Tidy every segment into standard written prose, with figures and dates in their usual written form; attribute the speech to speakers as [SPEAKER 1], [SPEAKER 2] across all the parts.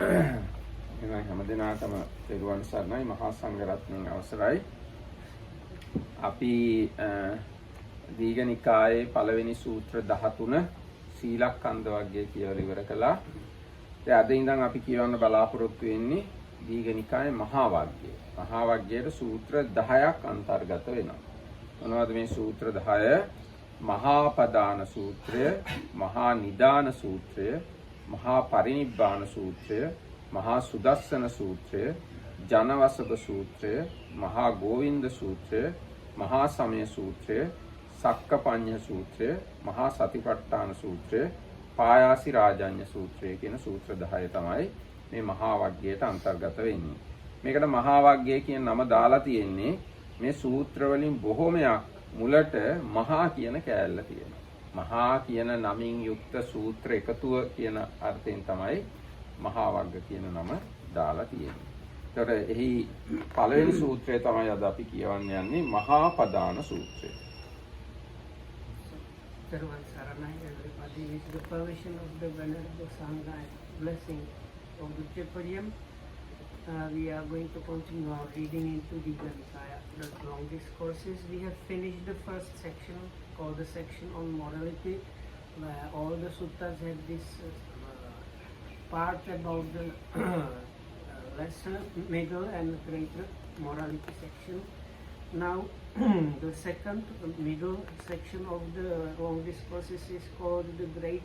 [SPEAKER 1] එහෙනම් හැමදෙනාටම පෙරවන් සරණයි මහා සංඝරත්නයන් අවසරයි. අපි දීඝනිකායේ පළවෙනි සූත්‍ර 13 සීලක්ඛන්ධ වර්ගය කියලා ඉවර කළා. දැන් අද ඉඳන් අපි කියවන්න බලාපොරොත්තු වෙන්නේ දීඝනිකායේ මහා වර්ගය. මහා වර්ගයේ සූත්‍ර 10ක් අන්තර්ගත වෙනවා. මොනවද මේ සූත්‍ර 10? මහා පදාන සූත්‍රය, මහා නිදාන සූත්‍රය, මහා පරිනිබ්බාන සූත්‍රය, මහා සුදස්සන සූත්‍රය, ජනවසක සූත්‍රය, මහා ගෝවින්ද සූත්‍රය, මහා සමය සූත්‍රය, සක්කපඤ්ඤ සූත්‍රය, මහා සතිපට්ඨාන සූත්‍රය, පායාසි රාජඤ්ඤ සූත්‍රය කියන සූත්‍ර 10 තමයි මේ මහා වග්ගයට අන්තර්ගත වෙන්නේ. මේකට මහා වග්ගය කියන නම දාලා තියෙන්නේ මේ සූත්‍ර වලින් බොහෝමයක් මුලට මහා කියන කෑල්ල තියෙනවා. මහා කියන නමින් යුක්ත සූත්‍ර එකතුව කියන අර්ථයෙන් තමයි මහා වග්ග කියන නම දාලා තියෙන්නේ. ඒතර එහි පළවෙනි සූත්‍රය තමයි අද අපි කියවන්න යන්නේ මහා පදාන සූත්‍රය.
[SPEAKER 2] Everyone Saranai, everybody, with the permission of the Venerable Sangha and blessing of the Tripodium, we are going to continue our reading into the Nikaya, the long discourses. We have finished the first section, called the section on morality, where all the suttas have this part about the lesser, middle and greater morality section. Now, the second middle section of the long discourses is called the Great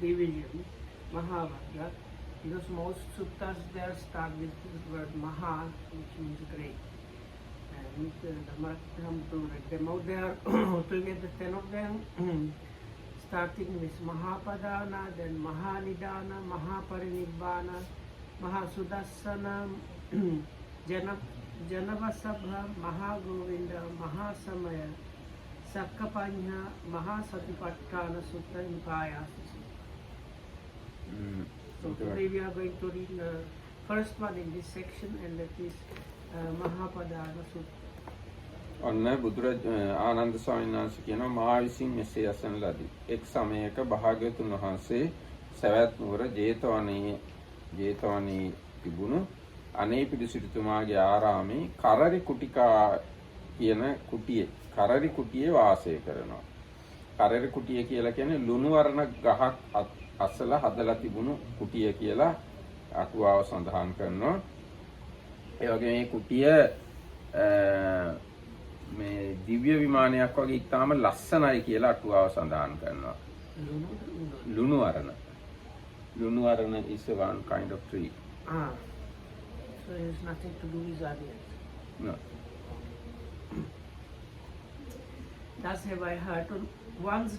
[SPEAKER 2] Division, Mahavagga, because most suttas there start with the word Maha, which means great. And the Maratham to read them out there, together 10 of them, starting with Maha Padana, then Maha Nidana, Maha Parinibbana, Maha Sudassana, Janavasabha, Maha Govinda, Maha Samaya, Sakkapanya, Maha Satipatthana Sutta and Payasi. So today we are going to read the first one in this section, and that is Maha Padana Sutta.
[SPEAKER 1] ඔන්න ආනන්ද ස්වාමීන් වහන්සේ කියනවා මා විසින් මෙසේ අසන ලදී. එක් සමයක භාග්‍යවතුන් වහන්සේ සවැත් නුවර ජේතවනයේ තිබුණු අනේ පිළිසිරිතුමාගේ ආරාමේ කරරි කුටිකා කියන කරරි කුටියේ වාසය කරනවා. කරරි කුටිය කියලා කියන්නේ ලුණු වර්ණ ගහක් අසල හදලා තිබුණු කුටිය කියලා අටුවාව සඳහන් කරනවා. ඒ වගේ මේ කුටිය මේ දිව්‍ය විමානයක් වගේ ඉතාම ලස්සනයි කියලා අටුවාව සඳහන් කරනවා. ලුණු වර්ණ is one kind of tree.
[SPEAKER 2] So it has nothing to do with audience.
[SPEAKER 1] No.
[SPEAKER 2] Thus have I heard. Once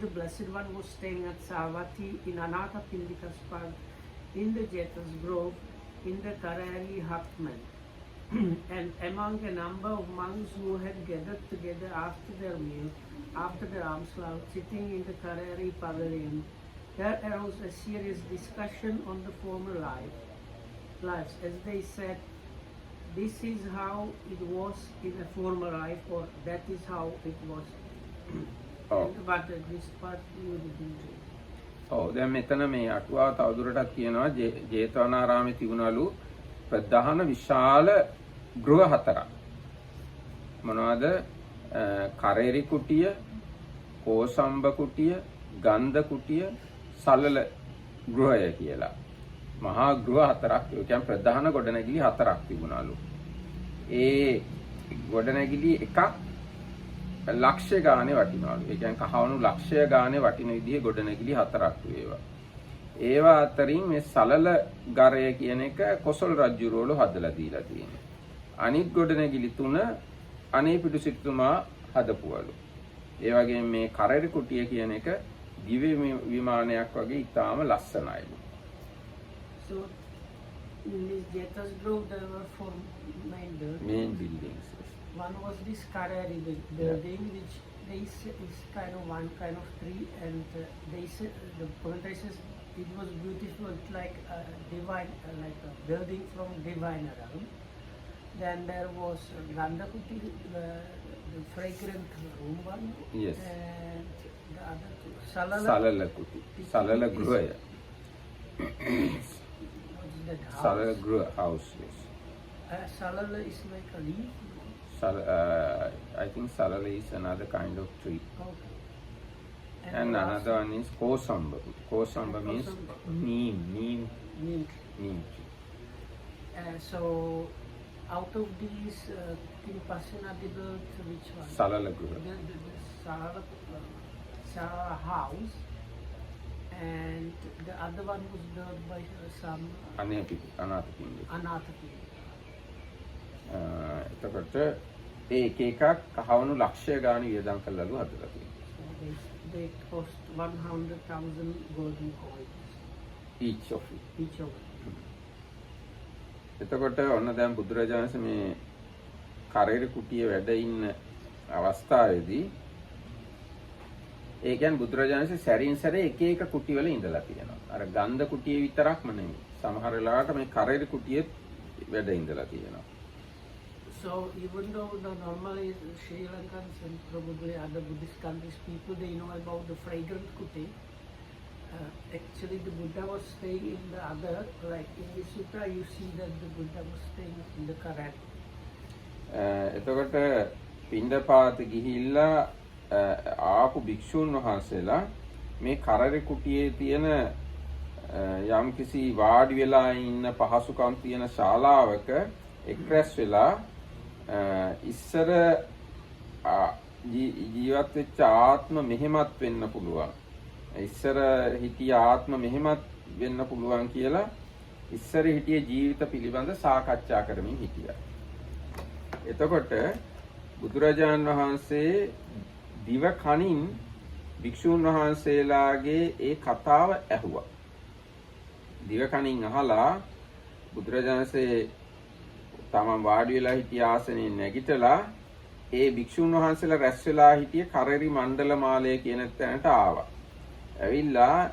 [SPEAKER 2] the Blessed One was staying at Savatthi in Anatha Pindika's park in the Jeta's Grove in the Karari Hutman. And among a number of monks who had gathered together after their meal, after their alms round, sitting in the Karari pavilion, there arose a serious discussion on the former lives. As they said, this is how it was in a former life, or that is how it was. But this part you didn't do.
[SPEAKER 1] දැන් මෙතන මේ අටුවාව තවදුරටත් කියනවා ජේතවනාරාමේ තිබුණලු ප්‍රධාන විශාල ගෘහ හතරක්. මොනවද? කරේරි කුටිය, කෝසම්බ කුටිය, ගන්ධ කුටිය, සලල ගෘහය කියලා. මහා ගෘහ හතරක්, ඒ කියන්නේ ප්‍රධාන ගොඩනැගිලි හතරක් තිබුණලු. ඒ ගොඩනැගිලි එකක් ලක්ෂය ගානේ වටිනවලු. ඒ කියන්නේ කහවණු ලක්ෂය ගානේ වටින විදිහේ ගොඩනැගිලි හතරක් ඒවා. ඒවා අතරින් මේ සලල ගරය කියන එක කොසල් රජුරවල හදලා දීලා තියෙනවා. අනිත් ගොඩනැගිලි තුන අනේ පිටුසිටුමා හදපුවලු. ඒ වගේම මේ කරරි කුටිය කියන එක දිව්‍ය විමානයක් වගේ ඉතාම ලස්සනයිලු.
[SPEAKER 2] So in this Jeta's Grove there were four main
[SPEAKER 1] buildings.
[SPEAKER 2] One was this Karari building, which they say is kind of one kind of tree, and they say the commentary says it was beautiful, like a divine, like a building from divine realm. Then there was Gandakuti, the fragrant room one.
[SPEAKER 1] Yes.
[SPEAKER 2] And the other two,
[SPEAKER 1] Salala Kuti, Salala Gruya.
[SPEAKER 2] What's that house?
[SPEAKER 1] Salala house, yes.
[SPEAKER 2] Salala is like a leaf?
[SPEAKER 1] I think salala is another kind of tree.
[SPEAKER 2] Okay.
[SPEAKER 1] And another one is kosamba. Kosamba means neem
[SPEAKER 2] Neem.
[SPEAKER 1] tree.
[SPEAKER 2] So, out of these Timpasana, which one?
[SPEAKER 1] Salala gruha.
[SPEAKER 2] The Salala house, and the other one was built by some
[SPEAKER 1] Anathapindika.
[SPEAKER 2] Anathapindi.
[SPEAKER 1] එතකොට ඒ එක එකක් කහවණු ලක්ෂය ගාන වියදම් කළලු හදලා තියෙනවා.
[SPEAKER 2] So they cost 100,000 golden coins
[SPEAKER 1] each of it.
[SPEAKER 2] each of them.
[SPEAKER 1] එතකොට ඔන්න දැන් බුදුරජාණන් වහන්සේ මේ කරේර කුටියේ වැඩ ඉන්න අවස්ථාවේදී ඒ කියන්නේ බුදුරජාණන් වහන්සේ සැරින් සැරේ එක එක කුටිවල ඉඳලා තියෙනවා. අර ගන්ධ කුටියේ විතරක්ම නෙමෙයි. සමහර වෙලාවට මේ කරේර කුටියේ වැඩ ඉඳලා තියෙනවා.
[SPEAKER 2] So even though the normally Sri Lankans and probably other Buddhist countries people they know about the fragrant kuti, actually the Buddha was staying in the other, like in the sutra you see that the Buddha was staying in the Karan.
[SPEAKER 1] එතකොට පින්ඩපාත ගිහිල්ලා ආපු භික්ෂුන් වහන්සේලා මේ කරේර කුටියේ තියෙන යම් කිසි වාඩි වෙලා ඉන්න පහසුකම් තියෙන ශාලාවක එක්රැස් වෙලා ඉස්සර ජීවත් වෙච්ච ආත්ම මෙහෙමත් වෙන්න පුළුවන්. ඉස්සර හිටිය ආත්ම මෙහෙමත් වෙන්න පුළුවන් කියලා ඉස්සර හිටිය ජීවිත පිළිබඳ සාකච්ඡා කරමින් හිටියා. එතකොට බුදුරජාණන් වහන්සේ දිව කනින් භික්ෂුන් වහන්සේලාගේ ඒ කතාව ඇහුවා. දිව කනින් අහලා බුදුරජාණන් වහන්සේ තමන් වාඩි වෙලා හිටිය ආසනයෙන් නැගිටලා ඒ භික්ෂුන් වහන්සේලා රැස් වෙලා හිටිය කරේරි මණ්ඩල මාලය කියන තැනට ආවා. ඇවිල්ලා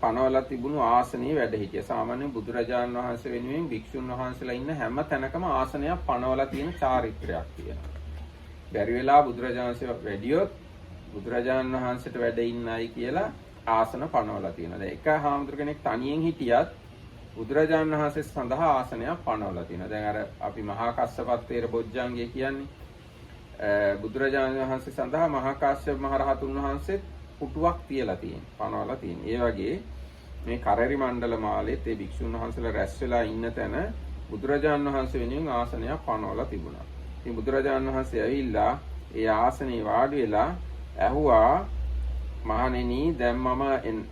[SPEAKER 1] පනවලා තිබුණු ආසනයේ වැඩ හිටියා. සාමාන්‍යයෙන් බුදුරජාණන් වහන්සේ වෙනුවෙන් භික්ෂුන් වහන්සේලා ඉන්න හැම තැනකම ආසනයක් පනවලා තියෙන චාරිත්‍රයක් තියෙනවා. බැරි වෙලා බුදුරජාණන් වහන්සේ වැඩියොත් බුදුරජාණන් වහන්සේට වැඩ ඉන්නයි කියලා ආසන පනවලා තියෙනවා. දැන් එක හාමුදුර කෙනෙක් තනියෙන් හිටියත් බුදුරජාණන් වහන්සේ සඳහා ආසනයක් පනවලා තියෙනවා. දැන් අර අපි මහා කස්සප තේර බොජ්ජංගය කියන්නේ බුදුරජාණන් වහන්සේ සඳහා මහා කාශ්‍යප මහ රහතුන් වහන්සේ පුටුවක් තියලා තියෙනවා. පනවලා තියෙනවා. ඒ වගේ මේ කරේරි මණ්ඩල මාලෙත් ඒ භික්ෂුන් වහන්සේලා රැස් වෙලා ඉන්න තැන බුදුරජාණන් වහන්සේ වෙනුවෙන් ආසනයක් පනවලා තිබුණා. ඉතින් බුදුරජාණන් වහන්සේ ඇවිල්ලා ඒ ආසනේ වාඩි වෙලා ඇහුවා මහණෙනි දැන් මම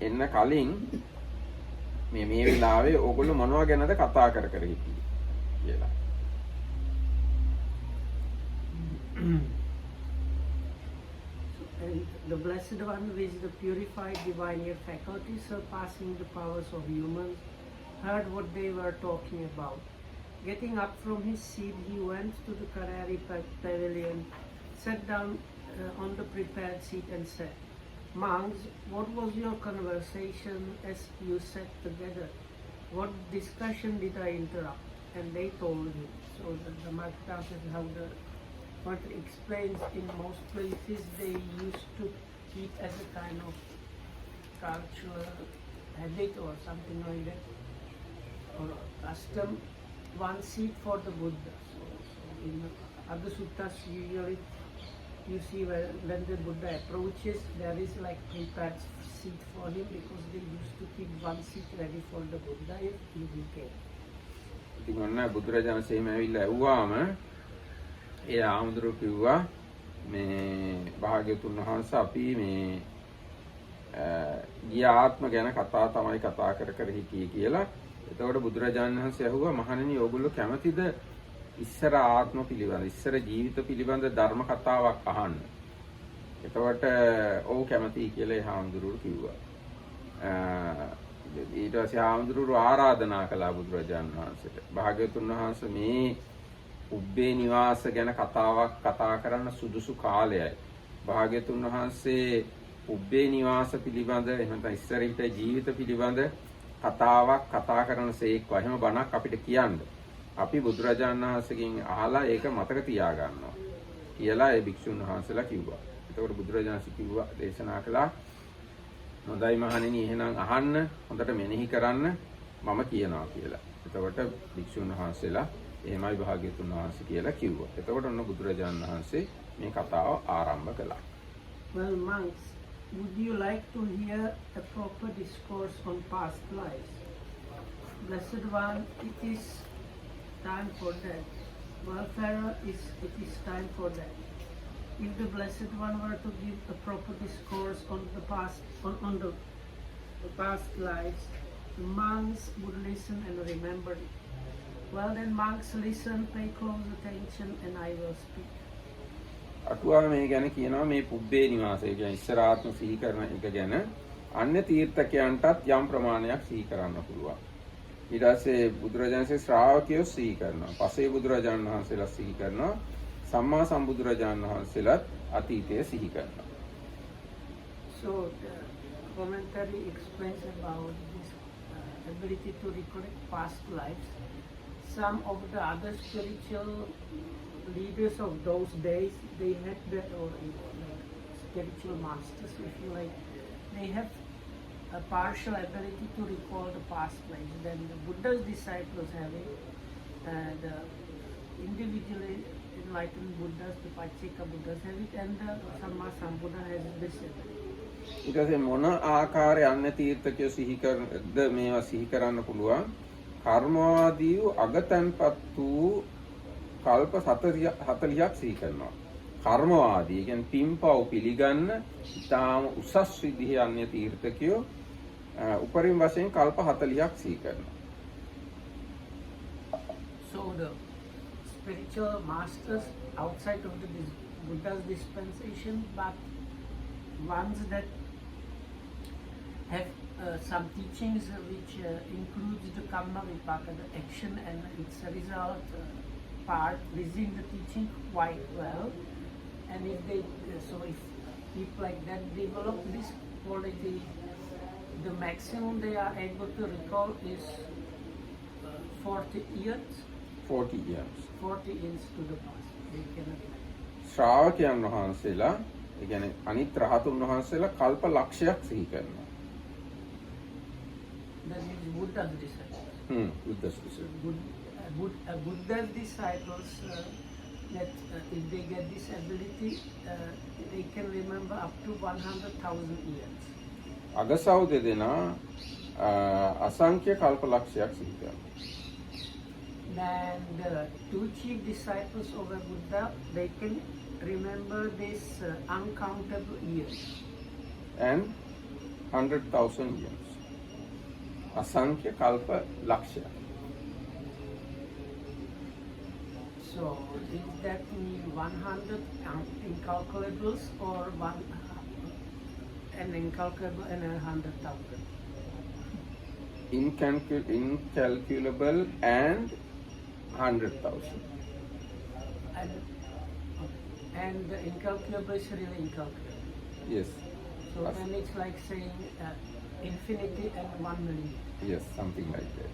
[SPEAKER 1] එන්න කලින් මේ වෙලාවේ ඕගොල්ලෝ මොනවා ගැනද කතා කර හිටියේ කියලා.
[SPEAKER 2] And the Blessed One with the purified divine ear faculty surpassing the powers of humans heard what they were talking about. Getting up from his seat, he went to the Karari pavilion, sat down on the prepared seat and said, "Monks, what was your conversation as you sat together? What discussion did I interrupt?" And they told him. So the Maha says how the what explains in most places they used to keep as a kind of cultural habit or something like that, or custom, one seat for the Buddha. So in other suttas usually you see when the Buddha approaches, there is like prepared seat for him because they used to keep one seat ready for the Buddha if he came.
[SPEAKER 1] ඉතින් ඔන්න බුදුරජාණන් වහන්සේ ඇවිල්ලා ඇහුවාම ඒ ආමුදුරු කිව්වා මේ භාග්‍යවතුන් වහන්සේ අපි මේ ගිය ආත්ම ගැන කතා තමයි කතා කර හිටියේ කියලා. එතකොට බුදුරජාණන් වහන්සේ ඇහුවා මහණෙනි ඕගොල්ලෝ කැමතිද ඉස්සර ආත්ම පිළිබඳ ඉස්සර ජීවිත පිළිබඳ ධර්ම කතාවක් අහන්න? එතකොට ඔව් කැමතියි කියලා ඒ හාමුදුරුවෝ කිව්වා. ඊට පස්සේ හාමුදුරුවෝ ආරාධනා කළා බුදුරජාණන් වහන්සේට. භාග්‍යවතුන් වහන්සේ මේ උබ්බේ නිවාස ගැන කතාවක් කතා කරන්න සුදුසු කාලයයි. භාග්‍යවතුන් වහන්සේ උබ්බේ නිවාස පිළිබඳ එහෙම ඉස්සර හිට ජීවිත පිළිබඳ කතාවක් කතා කරන සේක්වා. එහෙම බණක් අපිට කියන්න. අපි බුදුරජාණන් වහන්සේගෙන් අහලා ඒක මතක තියාගන්නවා කියලා ඒ භික්ෂුන් වහන්සේලා කිව්වා. එතකොට බුදුරජාණන් වහන්සේ කිව්වා දේශනා කළා හොඳයි මහණෙනි එහෙනම් අහන්න හොඳට මෙනෙහි කරන්න මම කියනවා කියලා. එතකොට භික්ෂුන් වහන්සේලා එහෙමයි භාග්‍යතුන් වහන්සේ කියලා කිව්වා. එතකොට ඔන්න බුදුරජාණන් වහන්සේ මේ කතාව ආරම්භ කළා.
[SPEAKER 2] Well, monks, would you like to hear a proper discourse on past lives? Blessed One, it is time for that. Well, Pharaoh, it is time for that. If the Blessed One were to give a proper discourse on the past, on the past lives, the monks would listen and remember it. Well, then monks listen, pay close attention, and I will speak.
[SPEAKER 1] අටුවාව මේ ගැන කියනවා මේ පුබ්බේ නිවාසය කියන්නේ ඉස්සරාත්ම සිහි කරන එක ගැන අන්‍ය තීර්ථකයන්ටත් යම් ප්‍රමාණයක් සිහි කරන්න පුළුවන්. ඊට පස්සේ බුදුරජාණන්සේ ශ්‍රාවකයෝ සිහි කරනවා. පසේ බුදුරජාණන් වහන්සේලා සිහි කරනවා. සම්මා සම්බුදුරජාණන් වහන්සේලාත් අතීතය සිහි කරනවා.
[SPEAKER 2] So the commentary explains about this ability to recollect past lives. Some of the other spiritual leaders of those days, they had the spiritual masters, if you like, they have a partial ability to recall the past lives. Then the Buddha's disciples have it, the individually enlightened Buddhas, the Pacheka Buddhas have it, and the Samma Sambuddha has this ability.
[SPEAKER 1] ඊට පස්සේ මොන ආකාරයේ අන්‍ය තීර්ථකයෝ සිහි කරද මේවා සිහි කරන්න පුළුවන් කර්මවාදී වූ අගතන්පත් වූ කල්ප 40ක් සිහි කරනවා. කර්මවාදී කියන්නේ පින්පව් පිළිගන්න ඉතාම උසස් විදිහේ අන්‍ය තීර්ථකයෝ උපරිම වශයෙන් කල්ප 40ක් සිහි කරනවා.
[SPEAKER 2] So the spiritual masters outside of the Buddha's dispensation, but ones that have some teachings which includes the karma vipaka, the action and its result part within the teaching quite well. And if they, so if people like that develop this quality, the maximum they are able to recall is 40 years.
[SPEAKER 1] 40 years.
[SPEAKER 2] 40 years to the past. They cannot.
[SPEAKER 1] ශ්‍රාවකයන් වහන්සේලා ඒ කියන්නේ අනිත් රහතුන් වහන්සේලා කල්ප ලක්ෂයක් සිහි කරනවා.
[SPEAKER 2] That is Buddha's disciples.
[SPEAKER 1] Buddha Sri
[SPEAKER 2] Buddha's disciples, that if they get this ability, they can remember up to 100,000 years.
[SPEAKER 1] අගසව් දෙදෙනා අසංඛ්‍ය කල්ප ලක්ෂයක් සිහි කරනවා.
[SPEAKER 2] Then the two chief disciples of a Buddha, they can remember this uncountable years.
[SPEAKER 1] And 100,000 years. අසංඛ්‍ය කල්ප ලක්ෂයක්.
[SPEAKER 2] So does that mean 100 incalculables or an incalculable and 100,000?
[SPEAKER 1] Incalculable and 100,000.
[SPEAKER 2] And the incalculable is really incalculable.
[SPEAKER 1] Yes.
[SPEAKER 2] So then it's like saying infinity and 1 million.
[SPEAKER 1] Yes, something like that.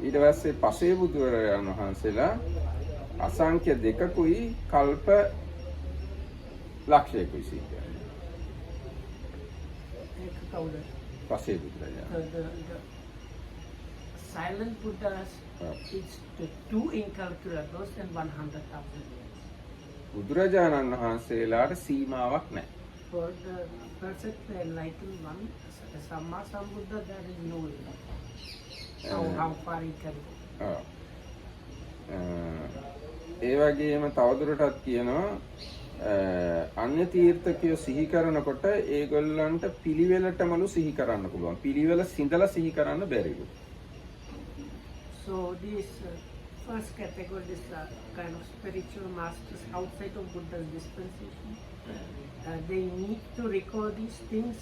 [SPEAKER 1] ඊට පස්සේ පසේ බුදුරජාණන් වහන්සේලා අසංඛ්‍ය දෙකකුයි කල්ප ලක්ෂයකුයි සිහි කරනවා. පසේ බුදුරජාණන්.
[SPEAKER 2] The silent Buddhas, it's the two incalculables and 100,000 years.
[SPEAKER 1] බුදුරජාණන් වහන්සේලාට සීමාවක් නැහැ.
[SPEAKER 2] For the perfect enlightened one, Samma Sambuddha, there is no limit. How far he can go.
[SPEAKER 1] ඒ වගේම තවදුරටත් කියනවා අන්‍ය තීර්ථකයෝ සිහි කරනකොට ඒගොල්ලන්ට පිළිවෙලටමලු සිහි කරන්න පුළුවන්. පිළිවෙල සිඳලා සිහි කරන්න බැරිලු.
[SPEAKER 2] So this first category, this kind of spiritual masters outside of Buddha's dispensation, they need to recall these things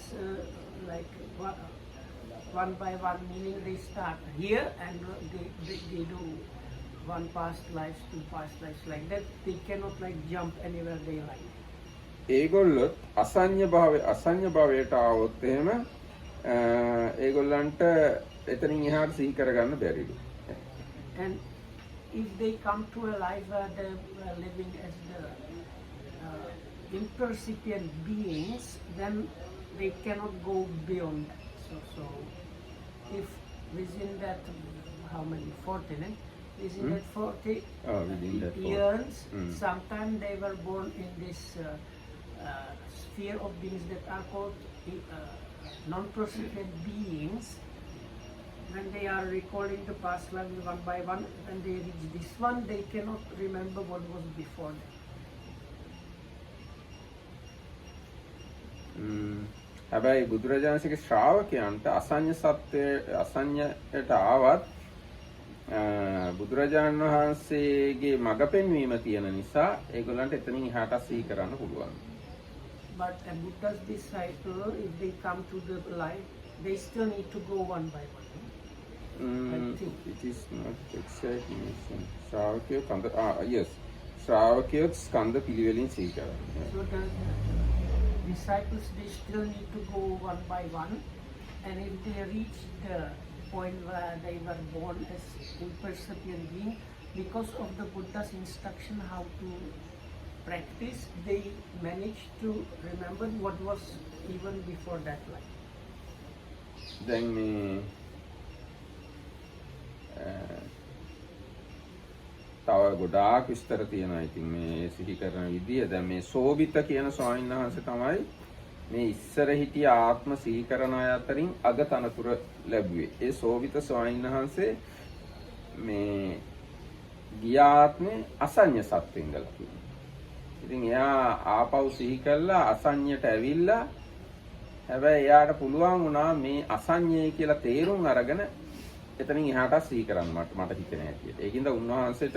[SPEAKER 2] like one by one, meaning they start here and they do one past lives, two past lives like that. They cannot like jump anywhere they like.
[SPEAKER 1] ඒගොල්ලොත් අසඤ්ඤ භවයට ආවොත් එහෙම ඒගොල්ලන්ට එතනින් එහාට සිහි කරගන්න බැරිලු.
[SPEAKER 2] And if they come to a life where they are living as the impercipient beings, then they cannot go beyond that. So if within that, how many, 40, ne? Within that 40
[SPEAKER 1] within that 40.
[SPEAKER 2] years, sometimes they were born in this sphere of beings that are called non-percipient beings. When they are recalling the past life one by one, when they reach this one, they cannot remember what was before them.
[SPEAKER 1] හැබැයි බුදුරජාණන්සේගේ ශ්‍රාවකයන්ට අසඤ්ඤ අසඤ්ඤයට ආවත් බුදුරජාණන් වහන්සේගේ මඟ පෙන්වීම තියෙන නිසා ඒගොල්ලන්ට එතනින් එහාට සිහි කරන්න පුළුවන්.
[SPEAKER 2] But a Buddha's disciple, if they come to the light, they still need to go one by one.
[SPEAKER 1] It is not exactly mentioned. ශ්‍රාවකයෝ කන්ද yes. ශ්‍රාවකයෝ ස්කන්ධ පිළිවෙලින් සිහි කරනවා.
[SPEAKER 2] So the disciples, they still need to go one by one, and if they reach the point where they were born as impercipient being, because of the Buddha's instruction how to practice, they managed to remember what was even before that life.
[SPEAKER 1] Then තව ගොඩාක් විස්තර තියෙනවා. ඉතින් මේ සිහි කරන විදිය දැන් මේ සෝබිත කියන ස්වාමීන් වහන්සේ තමයි මේ ඉස්සර හිටිය ආත්ම සිහි කරන අය අතරින් අගතනතුර ලැබුවේ. ඒ සෝබිත ස්වාමීන් වහන්සේ මේ ගිය ආත්මේ අසඤ්ඤ සත්වෙ ඉඳලා තියෙනවා. ඉතින් එයා ආපහු සිහි කළා අසඤ්ඤයට ඇවිල්ලා හැබැයි එයාට පුළුවන් වුණා මේ අසඤ්ඤය කියලා තේරුම් අරගෙන එතනින් එහාට සිහි කරන්න මට හිතෙන හැටියට. ඒකින්ද උන්වහන්සේට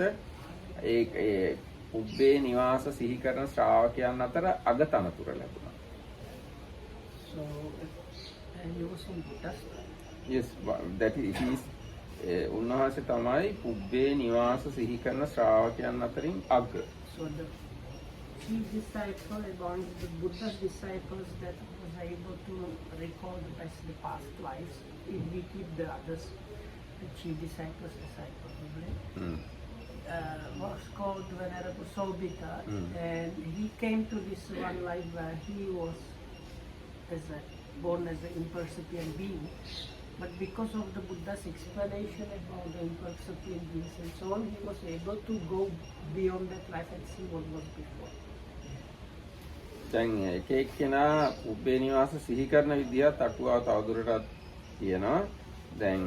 [SPEAKER 1] ඒ උබ්බේ නිවාස සිහි කරන ශ්‍රාවකයන් අතර අගතනතුර ලැබුණා.
[SPEAKER 2] So, and you was in Buddha's time?
[SPEAKER 1] Yes, that is උන්වහන්සේ තමයි උබ්බේ නිවාස සිහි කරන ශ්‍රාවකයන් අතරින් අග.
[SPEAKER 2] So the chief disciple among the Buddha's disciples that was able to recall the past lives, if we keep the others, the chief disciples was called Venerable Sobhita, and he came to this one life where he was born as an impercipient being. But because of the Buddha's explanation about the impercipient beings and so on, he was able to go beyond that life and see what was before.
[SPEAKER 1] දැන් එක එක්කෙනා උබ්බේ නිවාස සිහි කරන විදිහත් අටුවාව තවදුරටත් තියෙනවා. දැන්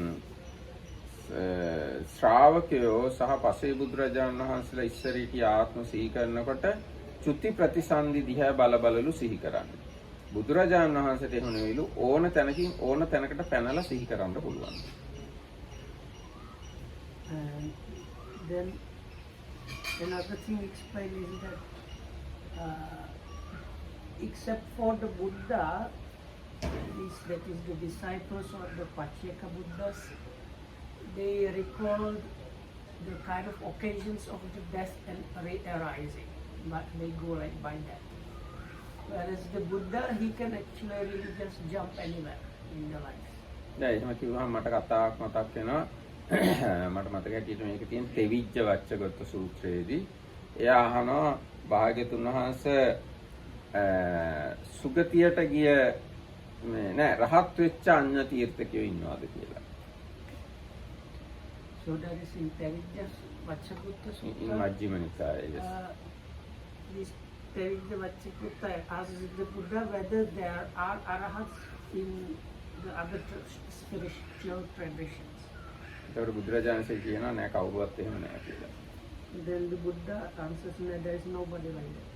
[SPEAKER 1] ශ්‍රාවකයෝ සහ පසේ බුදුරජාණන් වහන්සේලා ඉස්සර හිටිය ආත්ම සිහි කරනකොට චුති ප්‍රතිසන්දි දිහා බලලු සිහි කරන්නේ. බුදුරජාණන් වහන්සේට එහෙම නෙවෙයිලු ඕන තැනකින් ඕන තැනකට පැනලා සිහි කරන්න පුළුවන්.
[SPEAKER 2] And then another thing explained is that except for the Buddha, that is the disciples or the Pacceka Buddhas, they recalled the kind of occasions of the death and arising, but they go like by that. Whereas the Buddha, he can actually really just jump anywhere in the life.
[SPEAKER 1] දැන් එහෙම කිව්වහම මට කතාවක් මතක් වෙනවා. මට මතක හිටියේ මේක තියෙන තෙවිච්ච වච්චගත සූත්‍රයේදී එයා අහනවා භාග්‍යතුන් වහන්සේ සුගතියට ගිය නෑ රහත් වෙච්ච අඤ්ඤ තීර්ථකයෝ ඉන්නවාද කියලා.
[SPEAKER 2] So that is in Tevijja Vachakutta
[SPEAKER 1] In
[SPEAKER 2] Sutta.
[SPEAKER 1] Majjhima Nikaya, yes.
[SPEAKER 2] This Tevijja Vachakutta asks the Buddha whether there are arahats in the other spiritual traditions.
[SPEAKER 1] ඒකට බුදුරජාණන්සේ කියනවා නෑ කවුරුවත් එහෙම නෑ කියලා.
[SPEAKER 2] Then the Buddha answers, no, there is nobody like that.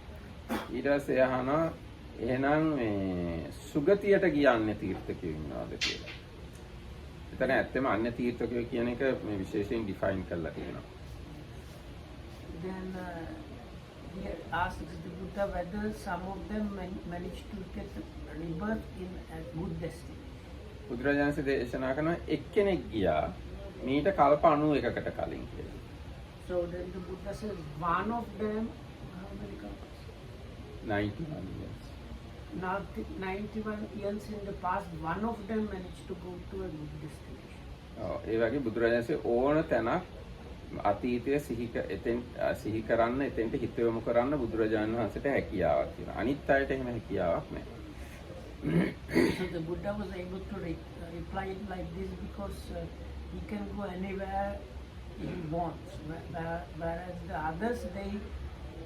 [SPEAKER 1] ඊට පස්සේ අහනවා එහෙනම් මේ සුගතියට ගිය අන්‍ය තීර්ථකයෝ ඉන්නවාද කියලා. එතන ඇත්තම අන්‍ය තීර්ථකයෝ කියන එක මේ විශේෂයෙන් ඩිෆයින් කරලා තියෙනවා.
[SPEAKER 2] Then he asks the Buddha whether some of them managed to get rebirth in a good destiny.
[SPEAKER 1] බුදුරජාණන්සේ දේශනා කරන එක්කෙනෙක් ගියා මීට කල්ප 91කට කලින් කියලා.
[SPEAKER 2] So then the Buddha says one of them, how many kalpas?
[SPEAKER 1] 91 years.
[SPEAKER 2] Now 91 years in the past, one of them managed to go to a good destination.
[SPEAKER 1] ඒ වගේ බුදුරජාණන්සේ ඕන තැනක් අතීතයේ සිහි කරන්න එතෙන්ට හිත යොමු කරන්න බුදුරජාණන් වහන්සේට හැකියාවක් තියෙනවා. අනිත් අයට එහෙම හැකියාවක් නැහැ.
[SPEAKER 2] So the Buddha was able to reply it like this because he can go anywhere he wants, whereas the others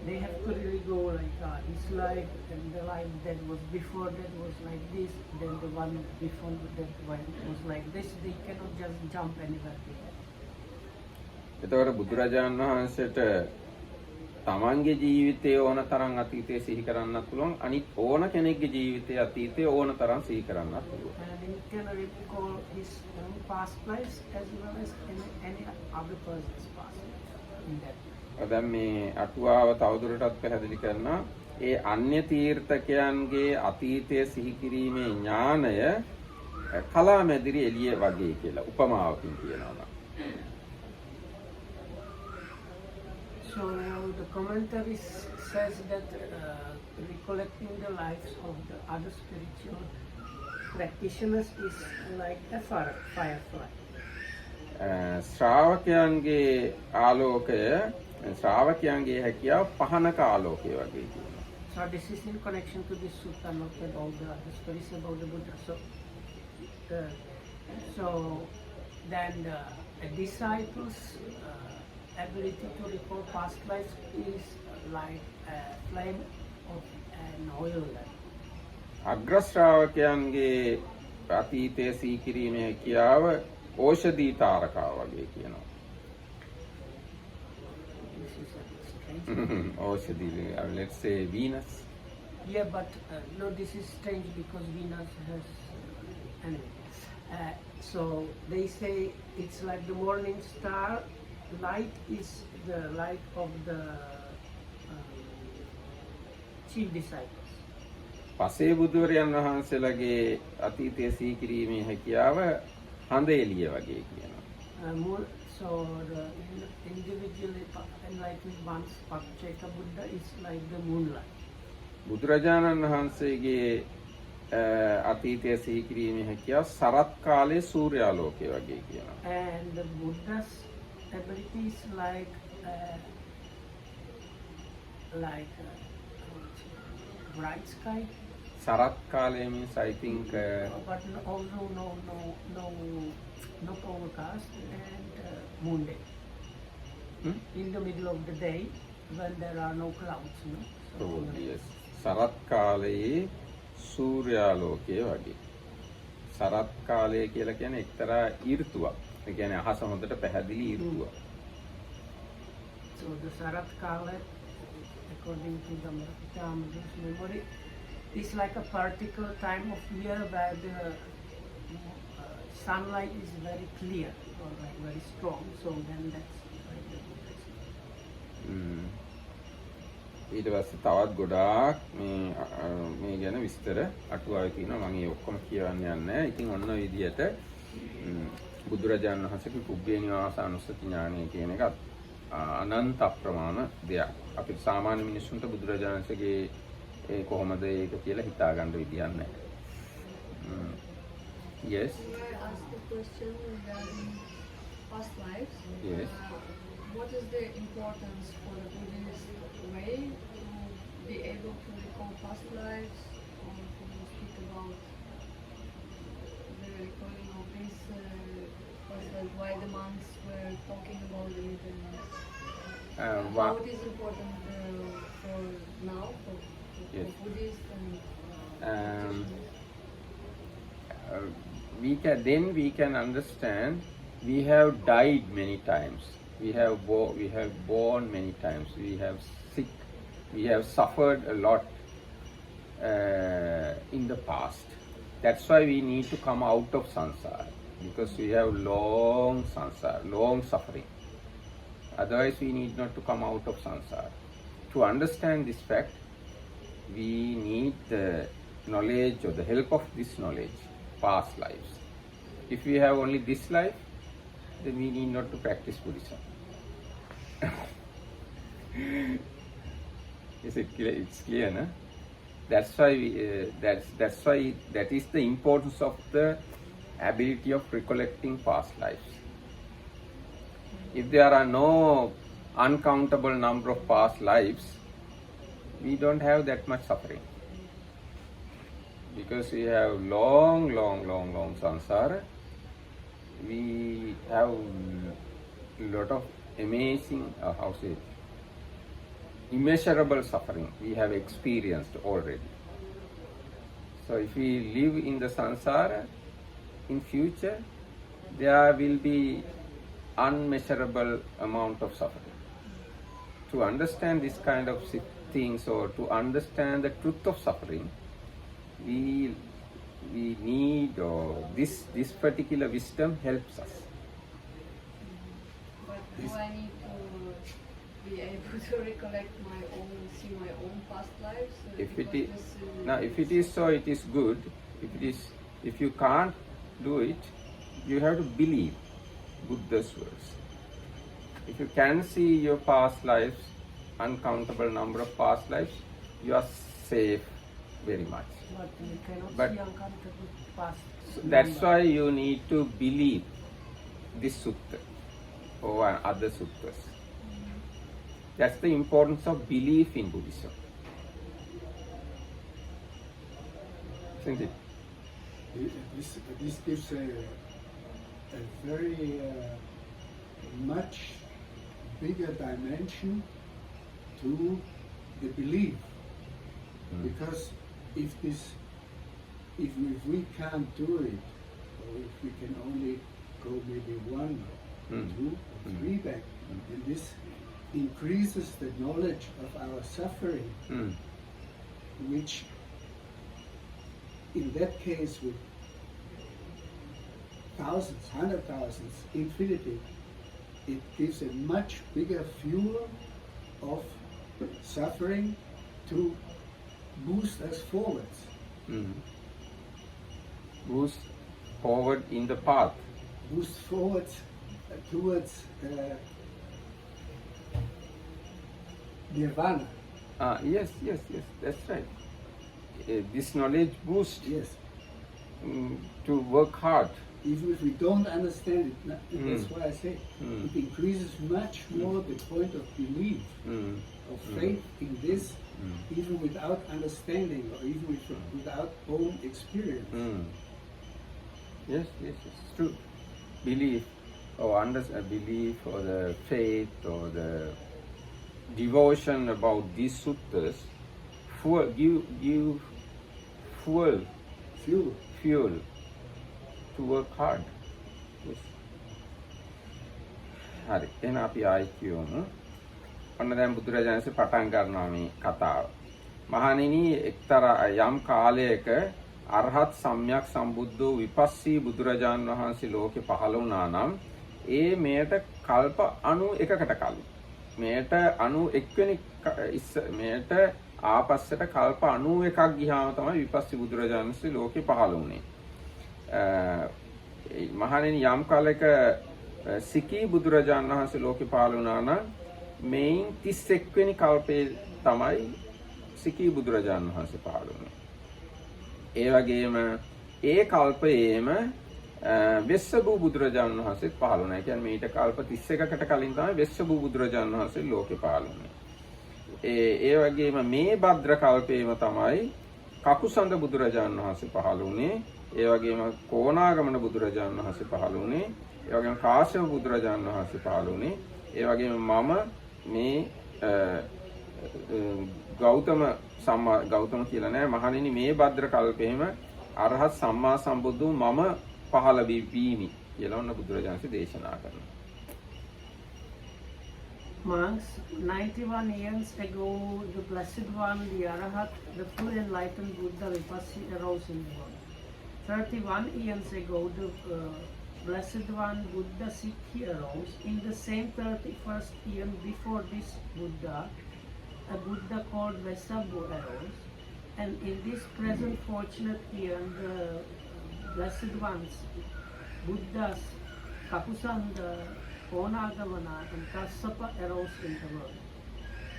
[SPEAKER 2] they have to really go like his life and the life that was before that was like this, then the one before that one was like this. They cannot just jump anywhere.
[SPEAKER 1] එතකොට බුදුරජාණන් වහන්සේට තමන්ගේ ජීවිතයේ ඕන තරම් අතීතයේ සිහි කරන්නත් පුළුවන් අනිත් ඕන කෙනෙක්ගේ ජීවිතයේ අතීතයේ ඕන තරම් සිහි කරන්නත් පුළුවන්.
[SPEAKER 2] And he can recall his own past lives as well as any other person's past lives in that.
[SPEAKER 1] දැන් මේ අටුවාව තවදුරටත් පැහැදිලි කරනවා ඒ අන්‍ය තීර්ථකයන්ගේ අතීතයේ සිහි කිරීමේ ඥානය කලාමැදිරි එළිය වගේ කියලා උපමාවකින් කියනවා.
[SPEAKER 2] So the commentary says that recollecting the lives of the other spiritual practitioners is like a firefly.
[SPEAKER 1] ශ්‍රාවකයන්ගේ ආලෝකය ශ්‍රාවකයන්ගේ හැකියාව පහනක ආලෝකය වගේ කියනවා.
[SPEAKER 2] So this is in connection to this sutta, not with all the other stories about the Buddha. So then the disciples' ability to recall past lives is like a flame of an oil lamp.
[SPEAKER 1] අග්‍ර ශ්‍රාවකයන්ගේ අතීතයේ සිහි කිරීමේ හැකියාව ඕෂධී තාරකාව වගේ කියනවා.
[SPEAKER 2] This is a bit strange.
[SPEAKER 1] ඕෂධී, let's say Venus.
[SPEAKER 2] Yeah, but no, this is strange because Venus has anyway. So they say it's like the morning star. Light is the light of the chief disciples.
[SPEAKER 1] පසේ බුදුරයන් වහන්සේලාගේ අතීතයේ සිහි කිරීමේ හැකියාව හඳ එළිය වගේ කියනවා.
[SPEAKER 2] So the individually enlightened ones, Pacceka Buddha, is like the moonlight.
[SPEAKER 1] බුදුරජාණන් වහන්සේගේ අතීතයේ සිහි කිරීමේ හැකියාව සරත් කාලයේ සූර්යාලෝකය වගේ කියනවා.
[SPEAKER 2] And the Buddha's ability is like bright sky.
[SPEAKER 1] Sarath කාලය means I think
[SPEAKER 2] But also not overcast and moon day. In the middle of the day when there are no clouds. No?
[SPEAKER 1] So, yes. Sarath කාලයේ සූර්යාලෝකය වගේ. සරත් කාලය කියලා කියන්නේ එක්තරා ඍතුවක්. ඒ කියන්නේ අහස හොඳට පැහැදිලි ඍතුවක්.
[SPEAKER 2] So the Sarat Kala, according to the Maha's memory, is like a particular time of year where the sunlight is very clear or like very strong. So then that's like the
[SPEAKER 1] ඊට පස්සේ තවත් ගොඩාක් මේ ගැන විස්තර අටුවාවේ තියෙනවා. මම ඒ ඔක්කොම කියවන්න යන්නේ නැහැ. ඉතින් ඔන්න ඔය විදිහට බුදුරජාණන් වහන්සේගේ පුබ්බේ නිවාස අනුස්සති ඥානය කියන එකත් අනන්ත අප්‍රමාණ දෙයක්. අපිට සාමාන්‍ය මිනිස්සුන්ට බුදුරජාණන් වහන්සේගේ ඒ කොහොමද ඒක කියලා හිතා ගන්න විදියක් නැහැ. Yes.
[SPEAKER 3] May I ask a question regarding past lives?
[SPEAKER 1] Yes.
[SPEAKER 3] What is the importance for the Buddhist way to be able to recall past lives, or to speak about the recalling of this past life? Why the monks were talking about it, and how it is important for now for
[SPEAKER 1] Yes.
[SPEAKER 3] Buddhists and
[SPEAKER 1] we can understand we have died many times. We have born many times. We have sick. We have suffered a lot in the past. That's why we need to come out of samsara, because we have long samsara, long suffering. Otherwise, we need not to come out of samsara. To understand this fact, we need the knowledge or the help of this knowledge, past lives. If we have only this life, then we need not to practice Buddhism. It's clear, no? That's why that is the importance of the ability of recollecting past lives. If there are no uncountable number of past lives, we don't have that much suffering. because we have long samsara. We have lot of amazing, how say, immeasurable suffering we have experienced already. So if we live in the samsara, in future, there will be unmeasurable amount of suffering. To understand this kind of things, or to understand the truth of suffering, we need, or this particular wisdom helps us.
[SPEAKER 3] But do I need to be able to recollect see my own past lives?
[SPEAKER 1] If it is so, it is good. If you can't do it, you have to believe Buddha's words. If you can see your past lives, uncountable number of past lives, you are safe very much.
[SPEAKER 2] But you cannot
[SPEAKER 1] But-
[SPEAKER 2] see uncomfortable past.
[SPEAKER 1] So that's why you need to believe this sutta or other suttas. That's the importance of belief in Buddhism. Isn't it?
[SPEAKER 4] This gives a very much bigger dimension to the belief, because if we can't do it, or if we can only go maybe one or two or three back, then this increases the knowledge of our suffering, which in that case with thousands, 100,000s, infinity, it gives a much bigger fuel of suffering to boost us forwards.
[SPEAKER 1] Boost forward in the path.
[SPEAKER 4] Boost forwards towards nirvana.
[SPEAKER 1] Yes, that's right. This knowledge boosts
[SPEAKER 4] Yes.
[SPEAKER 1] To work hard.
[SPEAKER 4] Even if we don't understand it, that's why I say it increases much more the point of belief, of faith in this, even without understanding or even without own experience.
[SPEAKER 1] Yes, it's true. Belief or belief or the faith or the devotion about these suttas give fuel to work hard. Yes. හරි. එහෙනම් අපි ආයි කියමු. ඔන්න දැන් බුදුරජාණන්සේ පටන් ගන්නවා මේ කතාව. මහණෙනි, එක්තරා යම් කාලයක අරහත් සම්්‍යක් සම්බුද්ධෝ විපස්සී බුදුරජාණන් වහන්සේ ලෝකේ පහළ වුණා නම් ඒ මෙයට කල්ප 91කට කලින් මෙයට 91 වෙනි මෙයට ආපස්සට කල්ප 91ක් ගියාම තමයි විපස්සී බුදුරජාණන් වහන්සේ ලෝකේ පහළ වුණේ. මහණෙනි, යම් කාලයක සිකී බුදුරජාණන් වහන්සේ ලෝකේ පහළ වුණා නම් මේන් 31 වෙනි කල්පේ තමයි සිකී බුදුරජාණන් වහන්සේ පහළ වුණේ. ඒ වගේම ඒ කල්පයේම වෙස්සබු බුදුරජාණන් වහන්සේත් පහළ වුණා. ඒ කියන්නේ මීට කල්ප 31කට කලින් තමයි වෙස්සබු බුදුරජාණන් වහන්සේ ලෝකේ පහළ වුණේ. ඒ වගේම මේ භද්‍ර කල්පයේම තමයි කකුසඳ බුදුරජාණන් වහන්සේ පහළ වුණේ. ඒ වගේම කොණාගමන බුදුරජාණන් වහන්සේ පහළ වුණේ. ඒ වගේම කාශ්‍යප බුදුරජාණන් වහන්සේ පහළ වුණේ. ඒ වගේම මම මේ ගෞතම කියලා නෑ, මහණෙනි මේ භද්‍ර කල්පයේම අරහත් සම්මා සම්බුදු මම පහළ වීමි කියලා ඔන්න බුදුරජාණන්සේ දේශනා කරනවා.
[SPEAKER 2] Monks, 91 years ago, the Blessed One, the Arahat, the full enlightened Buddha Vipassi arose in the world. 31 years ago, the Blessed One, Buddha Sikhi arose. In the same 31st year before this Buddha, a Buddha called Vesabu arose. And in this present fortunate year, the Blessed Ones, Buddhas, Kakusanda, Konagamana and Kassapa arose in the world.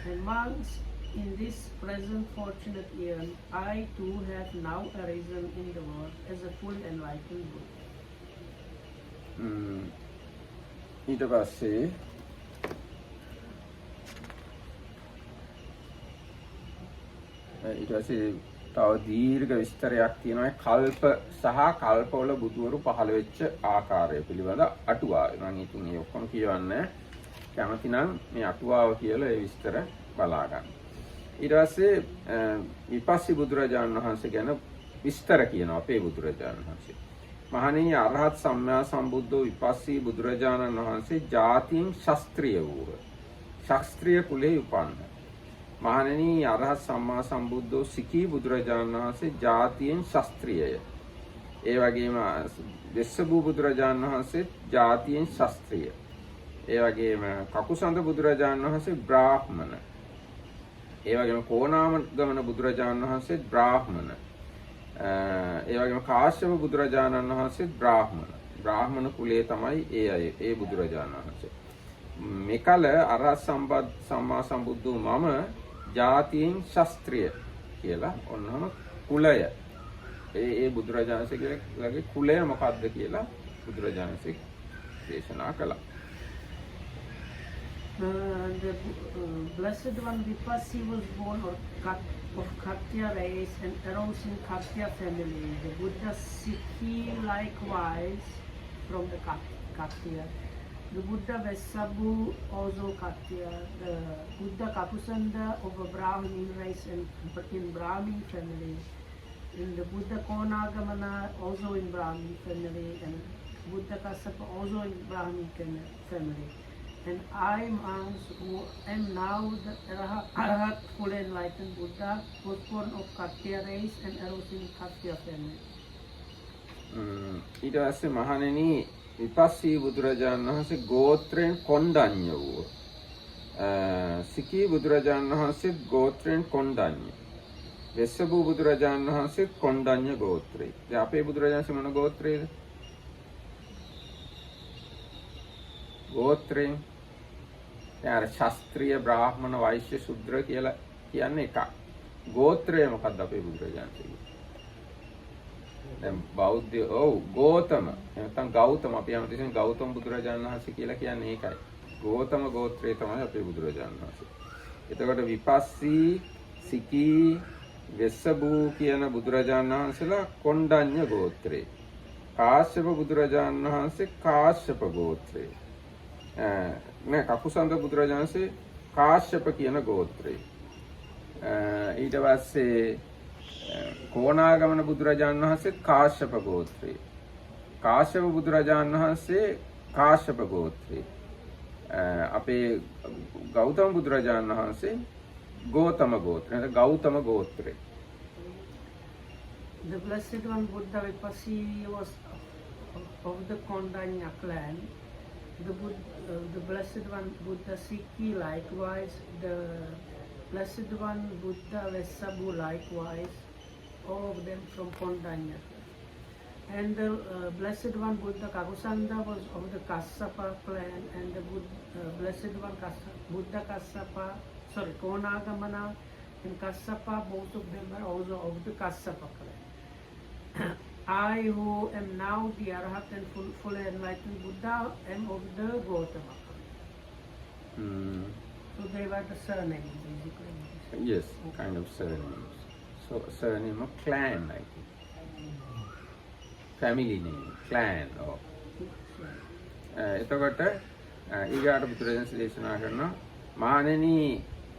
[SPEAKER 2] And monks, in this present fortunate year, I too have now arisen in the world as a full enlightened Buddha.
[SPEAKER 1] ඊට පස්සේ ඊට පස්සේ තව දීර්ඝ විස්තරයක් තියෙනවා කල්ප සහ කල්පවල බුදුවරු පහළ වෙච්ච ආකාරය පිළිබඳ අටුවාවේ. මම ඉතින් ඒ ඔක්කොම කියවන්නේ කැමති නම් මේ අටුවාව කියලා ඒ විස්තර බලා ගන්න. ඊට පස්සේ විපස්සී බුදුරජාණන් වහන්සේ ගැන විස්තර කියනවා අපේ බුදුරජාණන් වහන්සේ. මහණෙනි අරහත් සම්මා සම්බුද්ධෝ විපස්සී බුදුරජාණන් වහන්සේ ජාතියෙන් ශාස්ත්‍රීය වූහ. ශාස්ත්‍රීය කුලේ උපන්න. මහණෙනි අරහත් සම්මා සම්බුද්ධෝ සිකී බුදුරජාණන් වහන්සේ ජාතියෙන් ශාස්ත්‍රීයය. ඒ වගේම වෙස්සබු බුදුරජාණන් වහන්සේ ජාතියෙන් ශාස්ත්‍රීය. ඒ වගේම කකුසඳ බුදුරජාණන් වහන්සේ බ්‍රාහ්මණ. ඒ වගේම කොණාගමන බුදුරජාණන් වහන්සේ බ්‍රාහ්මණ. ඒ වගේම කාශ්‍යප බුදුරජාණන් වහන්සේ බ්‍රාහ්මණ. බ්‍රාහ්මණ කුලයේ තමයි ඒ අය ඒ බුදුරජාණන් වහන්සේ. මේකල අරහත් සම්මා සම්බුද්ධෝ මම ජාතියෙන් ශාස්ත්‍රීය කියලා ඔන්නම කුලය. ඒ බුදුරජාණන්සේගේ කුලය මොකක්ද කියලා බුදුරජාණන්සේ දේශනා කළා.
[SPEAKER 2] The Blessed One Vipassii was born of Khattiya race and arose in Khattiya family. The Buddha Sikhi likewise from the Khattiya. The Buddha Vessabu also Khattiya. The Buddha Kapusanda of a Brahmin race and in Brahmin family. And the Buddha Konagamana also in Brahmin family. And Buddha Kassapa also in Brahmin family. And I, who am now the Arahat full enlightened Buddha, was born of Khattiya race and arose in Khattiya family.
[SPEAKER 1] ඊට පස්සේ මහණෙනි විපස්සී බුදුරජාණන් වහන්සේ ගෝත්‍රයෙන් කොණ්ඩඤ්ඤ වූ. සිකී බුදුරජාණන් වහන්සේ ගෝත්‍රයෙන් කොණ්ඩඤ්ඤ. වෙස්සබු බුදුරජාණන් වහන්සේ කොණ්ඩඤ්ඤ ගෝත්‍රේ. දැන් අපේ බුදුරජාණන් මොන ගෝත්‍රේද? ගෝත්‍රයෙන් යාර ශාස්ත්‍රීය බ්‍රාහ්මණ වෛශ්‍ය ශුද්‍ර කියලා කියන්නේ එකක්. ගෝත්‍රය මොකක්ද අපේ බුදුරජාණන්ගේ? දැන් බෞද්ධ ගෝතම නැත්නම් ගෞතම අපි හැමතිස්සෙම ගෞතම බුදුරජාණන් වහන්සේ කියලා කියන්නේ ඒකයි. ගෝතම ගෝත්‍රය තමයි අපේ බුදුරජාණන් වහන්සේ. එතකොට විපස්සී සිකී වෙස්සබු කියන බුදුරජාණන් වහන්සේලා කොණ්ඩඤ්ඤ ගෝත්‍රේ. කාශ්‍යප බුදුරජාණන් වහන්සේ කාශ්‍යප ගෝත්‍රේ. නෑ කකුසඳ බුදුරජාණන් වහන්සේ කාශ්‍යප කියන ගෝත්‍රේ. ඊට පස්සේ කොණාගමන බුදුරජාණන් වහන්සේ කාශ්‍යප ගෝත්‍රේ. කාශ්‍යප බුදුරජාණන් වහන්සේ කාශ්‍යප ගෝත්‍රේ. අපේ ගෞතම බුදුරජාණන් වහන්සේ Gotama ගෝත්‍රේ. Gautama ගෝත්‍රේ.
[SPEAKER 2] The Blessed One Buddha Vipassii was of the Kondanya clan. The Blessed One Buddha Sikhi likewise. The Blessed One Buddha Vessabu likewise. All of them from Kondanya. And the Blessed One Buddha Kakusanda was of the Kassapa clan, and the Blessed One Buddha Kassapa, Konagamana and Kassapa, both of them are also of the Kassapa clan. I, who am now the Arhat and full enlightened Buddha, am of the Gautama clan. So they were the surnames basically.
[SPEAKER 1] Yes, kind of surnames. So surname of clan, I think. Family name, clan. එතකොට ඊගාට බුදුරජාණන් දේශනා කරනවා මහණෙනි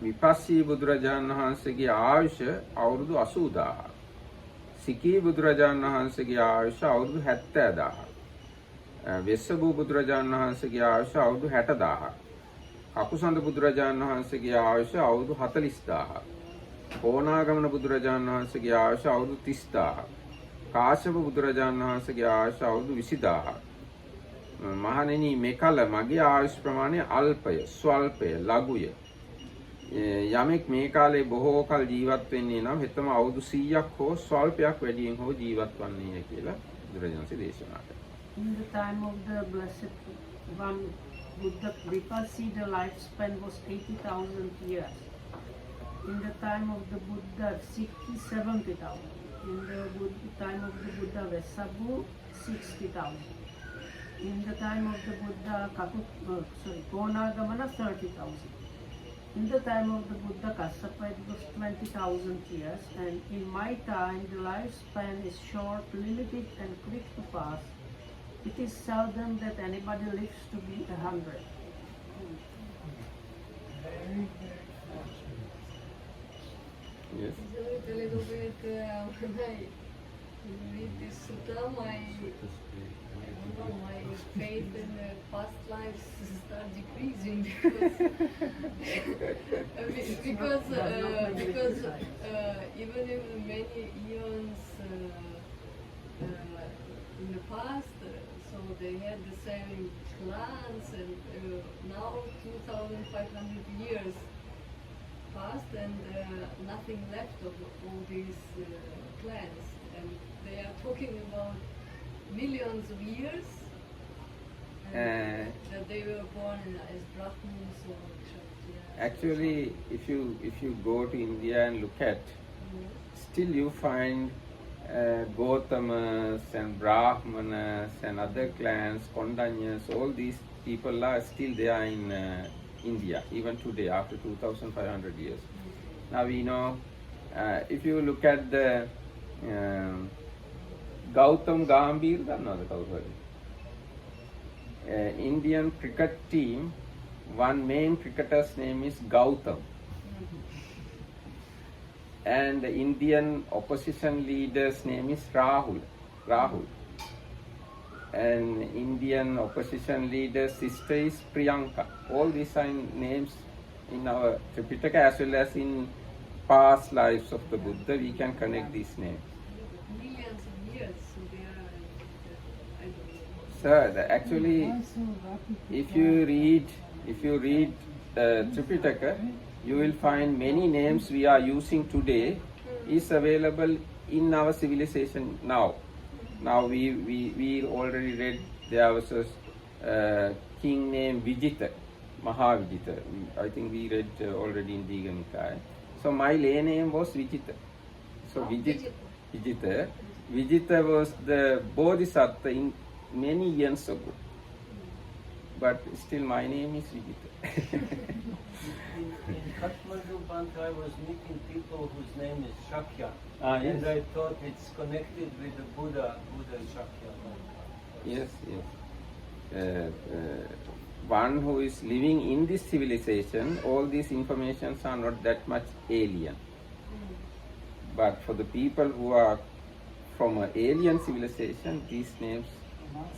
[SPEAKER 1] විපස්සී බුදුරජාණන් වහන්සේගේ ආයුෂ අවුරුදු 80000ක්. සිකී බුදුරජාණන් වහන්සේගේ ආයුෂ අවුරුදු 70000ක්. වෙස්සබු බුදුරජාණන් වහන්සේගේ ආයුෂ අවුරුදු 60000ක්. කකුසඳ බුදුරජාණන් වහන්සේගේ ආයුෂ අවුරුදු 40000ක්. කොණාගමන බුදුරජාණන් වහන්සේගේ ආයුෂ අවුරුදු 30000ක්. කාශ්‍යප බුදුරජාණන් වහන්සේගේ ආයුෂ අවුරුදු 20000ක්. මහණෙනි මේකල මගේ ආයුෂ ප්‍රමාණය අල්පය, ස්වල්පය, ලඝුය. යමෙක් මේ කාලේ බොහෝ කල ජීවත් වෙන්නේ නම් හෙතම අවුරුදු 100ක් හෝ ස්වල්පයක් වැඩියෙන් හෝ ජීවත් වන්නේය කියලා බුදුරජාණන් දේශනා කළා.
[SPEAKER 2] In the time of the Blessed One Buddha Vipassii, the lifespan was 80,000 years. In the time of the Buddha Sikhi, 70,000. In the time of the Buddha Vessabu, 60,000. In the time of the Buddha Konagamana, 30,000. in the time of the Buddha Kassapa, it was 20,000 years, and in my time, the lifespan is short, limited, and quick to pass. It is seldom that anybody lives to be 100.
[SPEAKER 1] Yes.
[SPEAKER 3] A little bit when I read this sutta, my faith in the past lives start decreasing because even in many eons in the past, so they had the same clans, and now 2,500 years passed, and nothing left of all these clans, and they are talking about millions of years, and that they were born as Brahmins or Kshatriyas.
[SPEAKER 1] Actually, if you go to India and look at, still you find Gautamas and Brahmanas and other clans, Kondanyas, all these people are still there in India, even today, after 2,500 years. Now we know, if you look at the Gautam Gambhir, Indian cricket team, one main cricketer's name is Gautam. And the Indian opposition leader's name is Rahul. And Indian opposition leader's sister is Priyanka. All these are names in our Tripitaka as well as in past lives of the Buddha. We can connect these names.
[SPEAKER 3] Millions of years, so they are, I don't know.
[SPEAKER 1] Sir, actually, if you read Tripitaka, you will find many names we are using today is available in our civilization now. Now we already read there was a king named Vijita, Maha Vijita. I think we read already in Digha Nikaya. So my lay name was Vijita. So Vijita was the Bodhisattva in many years ago. But still my name is Vijita.
[SPEAKER 5] In Kathmandu, Banta, I was meeting people whose name is Shakya.
[SPEAKER 1] Yes.
[SPEAKER 5] And I thought it's connected with the Buddha Shakya.
[SPEAKER 1] Yes. One who is living in this civilization, all these informations are not that much alien. But for the people who are from an alien civilization, these names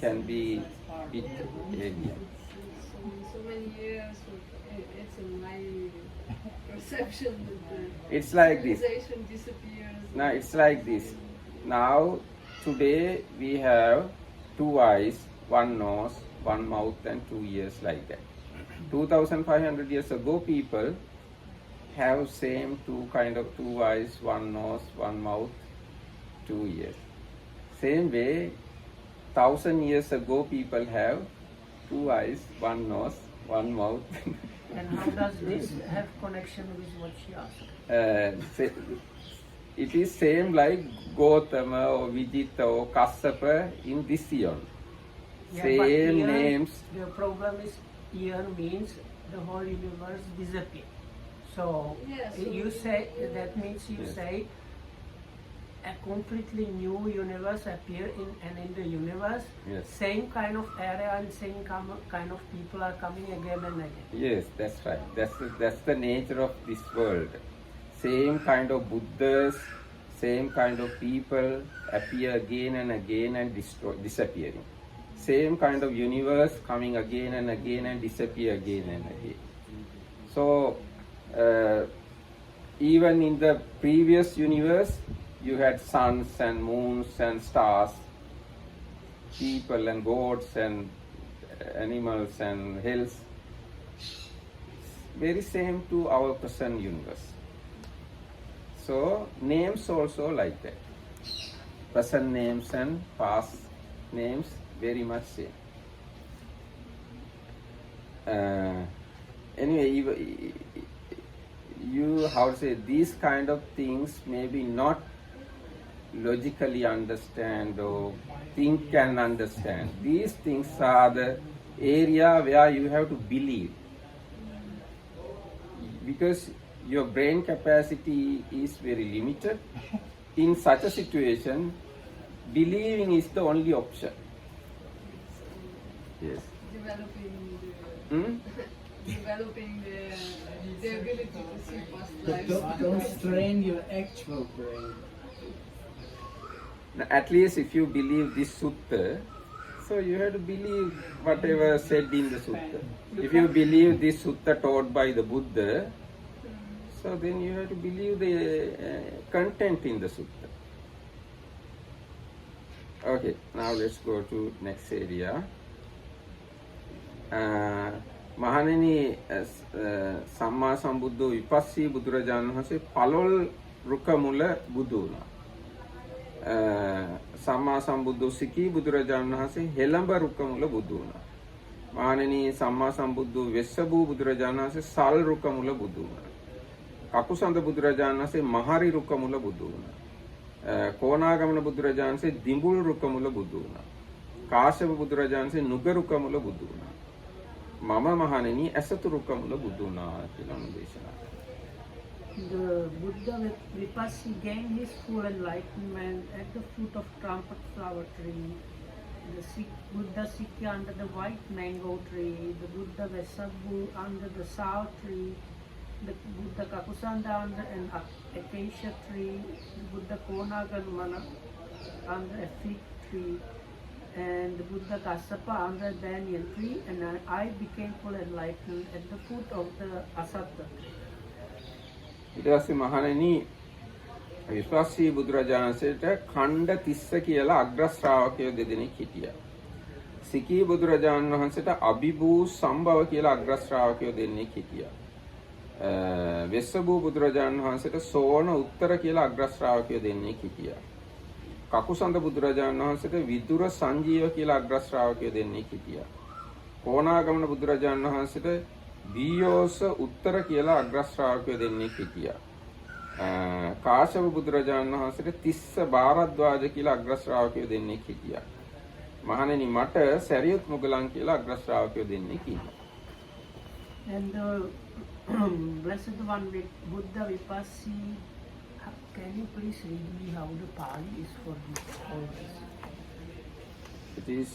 [SPEAKER 1] can be bit alien.
[SPEAKER 3] So many years, it's in my perception that the
[SPEAKER 1] It's like this.
[SPEAKER 3] civilization disappears.
[SPEAKER 1] Now it's like this. Now today we have 2 eyes, 1 nose, 1 mouth and 2 ears, like that. 2,500 years ago people have same 2 eyes, 1 nose, 1 mouth, 2 ears. Same way 1,000 years ago people have 2 eyes, 1 nose, 1 mouth.
[SPEAKER 2] And how does this have connection with what she asked?
[SPEAKER 1] It is same like Gautama or Vijita or Kassapa in this eon.
[SPEAKER 2] Yeah,
[SPEAKER 1] Same
[SPEAKER 2] but here
[SPEAKER 1] names.
[SPEAKER 2] The problem is here means the whole universe disappear. So
[SPEAKER 3] Yes, so
[SPEAKER 2] you say that means you
[SPEAKER 1] Yes.
[SPEAKER 2] say a completely new universe appear in the universe.
[SPEAKER 1] Yes.
[SPEAKER 2] Same kind of area and same kind of people are coming again and again.
[SPEAKER 1] Yes, that's right. That's the nature of this world. Same kind of Buddhas, same kind of people appear again and again and disappearing. Same kind of universe coming again and again and disappear again and again. So even in the previous universe, you had suns and moons and stars, people and gods and animals and hills. Very same to our present universe. So names also like that. Present names and past names very much same. Anyway, you how to say, these kind of things maybe not logically understand or think and understand. These things are the area where you have to believe. because your brain capacity is very limited. In such a situation, believing is the only option. Yes.
[SPEAKER 3] Developing
[SPEAKER 1] Hmm?
[SPEAKER 3] developing the ability to see past
[SPEAKER 4] But
[SPEAKER 3] lives.
[SPEAKER 4] don't strain your actual brain.
[SPEAKER 1] Now, at least if you believe this sutta, so you have to believe whatever said in the sutta. If you believe this sutta taught by the Buddha, so then you have to believe the content in the sutta. Okay, now let's go to next area. මහණෙනි සම්මා සම්බුද්ධ විපස්සී බුදුරජාණන් වහන්සේ පළොල් රුක මුල බුදු වුණා. සම්මා සම්බුද්ධ සිකී බුදුරජාණන් වහන්සේ හෙළඹ රුක මුල බුදු වුණා. මහණෙනි සම්මා සම්බුද්ධ වෙස්සබු බුදුරජාණන් වහන්සේ සල් රුක මුල බුදු වුණා. කකුසඳ බුදුරජාණන් වහන්සේ මහරි රුක මුල බුදු වුණා. කෝණාගමන බුදුරජාණන් වහන්සේ දිඹුල් රුක මුල බුදු වුණා. කාශ්‍යප බුදුරජාණන් වහන්සේ නුග රුක මුල බුදු වුණා. මම මහණෙනි ඇසතු රුක මුල බුදු වුණා කියලා දේශනා කළා.
[SPEAKER 2] The Buddha Vipassi gained his full enlightenment at the foot of trumpet flower tree. The Buddha Sikya under the white mango tree. The Buddha Vesabu under the sour tree. The Buddha Kakusanda under an acacia tree. The Buddha Konagamana under a fig tree. And the Buddha Kassapa under a banyan tree. And I became full enlightened at the foot of the Asatta tree.
[SPEAKER 1] ඊට පස්සේ මහණෙනි විශ්වාසී බුදුරජාණන් වහන්සේට ඛණ්ඩ 30 කියලා අග්‍ර ශ්‍රාවකයෝ දෙදෙනෙක් හිටියා. සිකී බුදුරජාණන් වහන්සේට අභිභූ සම්භව කියලා අග්‍ර ශ්‍රාවකයෝ දෙන්නෙක් හිටියා. වෙස්සබූ බුදුරජාණන් වහන්සේට සෝන උත්තර කියලා අග්‍ර ශ්‍රාවකයෝ දෙන්නෙක් හිටියා. කකුසඳ බුදුරජාණන් වහන්සේට විදුර සංජීව කියලා අග්‍ර ශ්‍රාවකයෝ දෙන්නෙක් හිටියා. කෝණාගමන බුදුරජාණන් වහන්සේට දීයෝස උත්තර කියලා අග්‍ර ශ්‍රාවකයෝ දෙන්නෙක් හිටියා. කාශ්‍යප බුදුරජාණන් වහන්සේට තිස්ස භාරද්වාජ කියලා අග්‍ර ශ්‍රාවකයෝ දෙන්නෙක් හිටියා. මහණෙනි මට සරියුත් මුගලන් කියලා අග්‍ර ශ්‍රාවකයෝ දෙන්නෙක් ඉන්නවා.
[SPEAKER 2] And the Blessed One with Buddha Vipassi, can you please read me how the Pali is for this? All this?
[SPEAKER 1] It is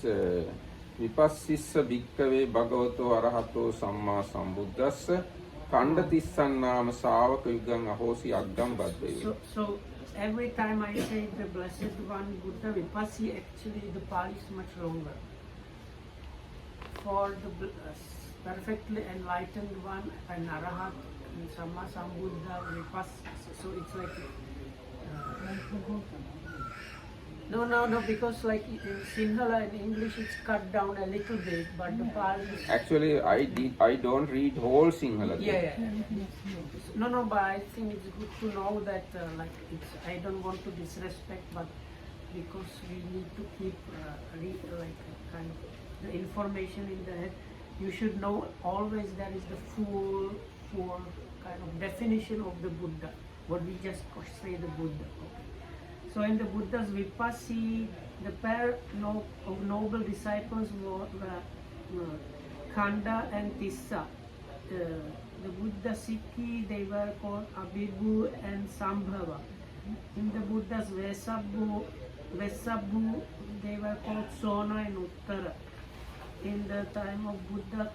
[SPEAKER 1] විපස්සිස්ස භික්කවේ භගවතෝ අරහතෝ සම්මා සම්බුද්දස්ස ඛණ්ඩ තිස්සන්නාම ශාවක යුගං අහෝසි අග්ගම් බද්දේ.
[SPEAKER 2] So every time I say the Blessed One Buddha Vipassi, actually the Pali is much longer. For the perfectly enlightened one, an Arahat, and Samma Sambuddha Vipassi, so it's like no, because like in Sinhala and English it's cut down a little bit, but the Pali is...
[SPEAKER 1] Actually, I don't read whole Sinhala.
[SPEAKER 2] Yeah. No, but I think it's good to know that like it's, I don't want to disrespect, but because we need to keep like kind of the information in the head, you should know always there is the full kind of definition of the Buddha, what we just say the Buddha. Okay. So in the Buddha's Vipassi, the pair of noble disciples were Khanda and Tissa. The Buddha Sikhi, they were called Abhibhu and Sambhava. In the Buddha's Vesabu, they were called Sona and Uttara. In the time of Buddha,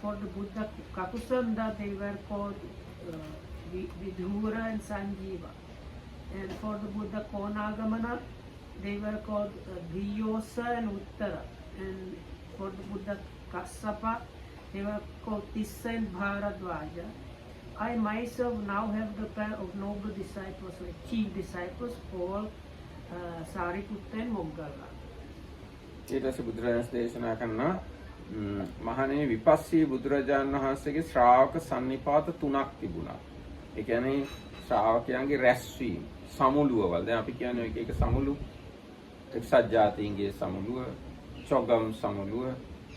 [SPEAKER 2] for the Buddha Kakusanda, they were called Vidhura and Sanjiva. And for the Buddha Konagamana, they were called Dhiyosa and Uttara. And for the Buddha Kassapa, they were called Tissa and Bharadwaja. I myself now have the pair of noble disciples, like chief disciples, called Sariputta and Moggalla.
[SPEAKER 1] ඊට පස්සේ බුදුරජාණන් දේශනා කරනවා මහණෙනි විපස්සී බුදුරජාණන් වහන්සේගේ ශ්‍රාවක සන්නිපාත තුනක් තිබුණා. ඒ කියන්නේ ශ්‍රාවකයන්ගේ රැස්වීම සමුළුවවල්. දැන් අපි කියන්නේ එක සමුළු එක්සත් ජාතීන්ගේ සමුළුව, චොගම් සමුළුව,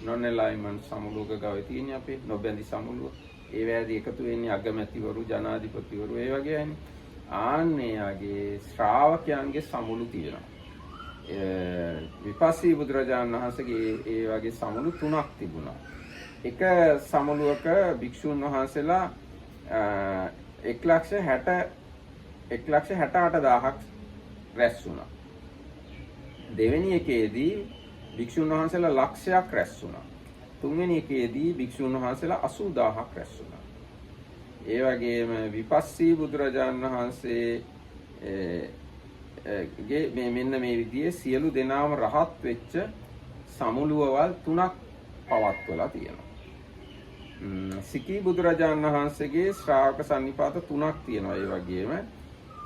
[SPEAKER 1] නොනෙලයිමන් සමුළුවක ගාවේ තියෙන අපේ නොබැඳි සමුළුව. ඒ වෑදී එකතු වෙන්නේ අගමැතිවරු, ජනාධිපතිවරු ඒ වගේයි. ආන්නේ ආගේ ශ්‍රාවකයන්ගේ සමුළු තියෙනවා. විපස්සී බුදුරජාණන් වහන්සේගේ ඒ වගේ සමුළු තුනක් තිබුණා. එක සමුළුවක භික්ෂුන් වහන්සේලා 1,68,000ක් රැස් වුණා. දෙවෙනි එකේදී භික්ෂුන් වහන්සේලා ලක්ෂයක් රැස් වුණා. තුන්වෙනි එකේදී භික්ෂුන් වහන්සේලා 80000ක් රැස් වුණා. ඒ වගේම විපස්සී බුදුරජාණන් වහන්සේ මෙන්න මේ විදිහේ සියලු දෙනාම රහත් වෙච්ච සමුළුවවල් 3ක් පවත්වලා තියෙනවා. සිකී බුදුරජාණන් වහන්සේගේ ශ්‍රාවක සන්නිපාත 3ක් තියෙනවා. ඒ වගේම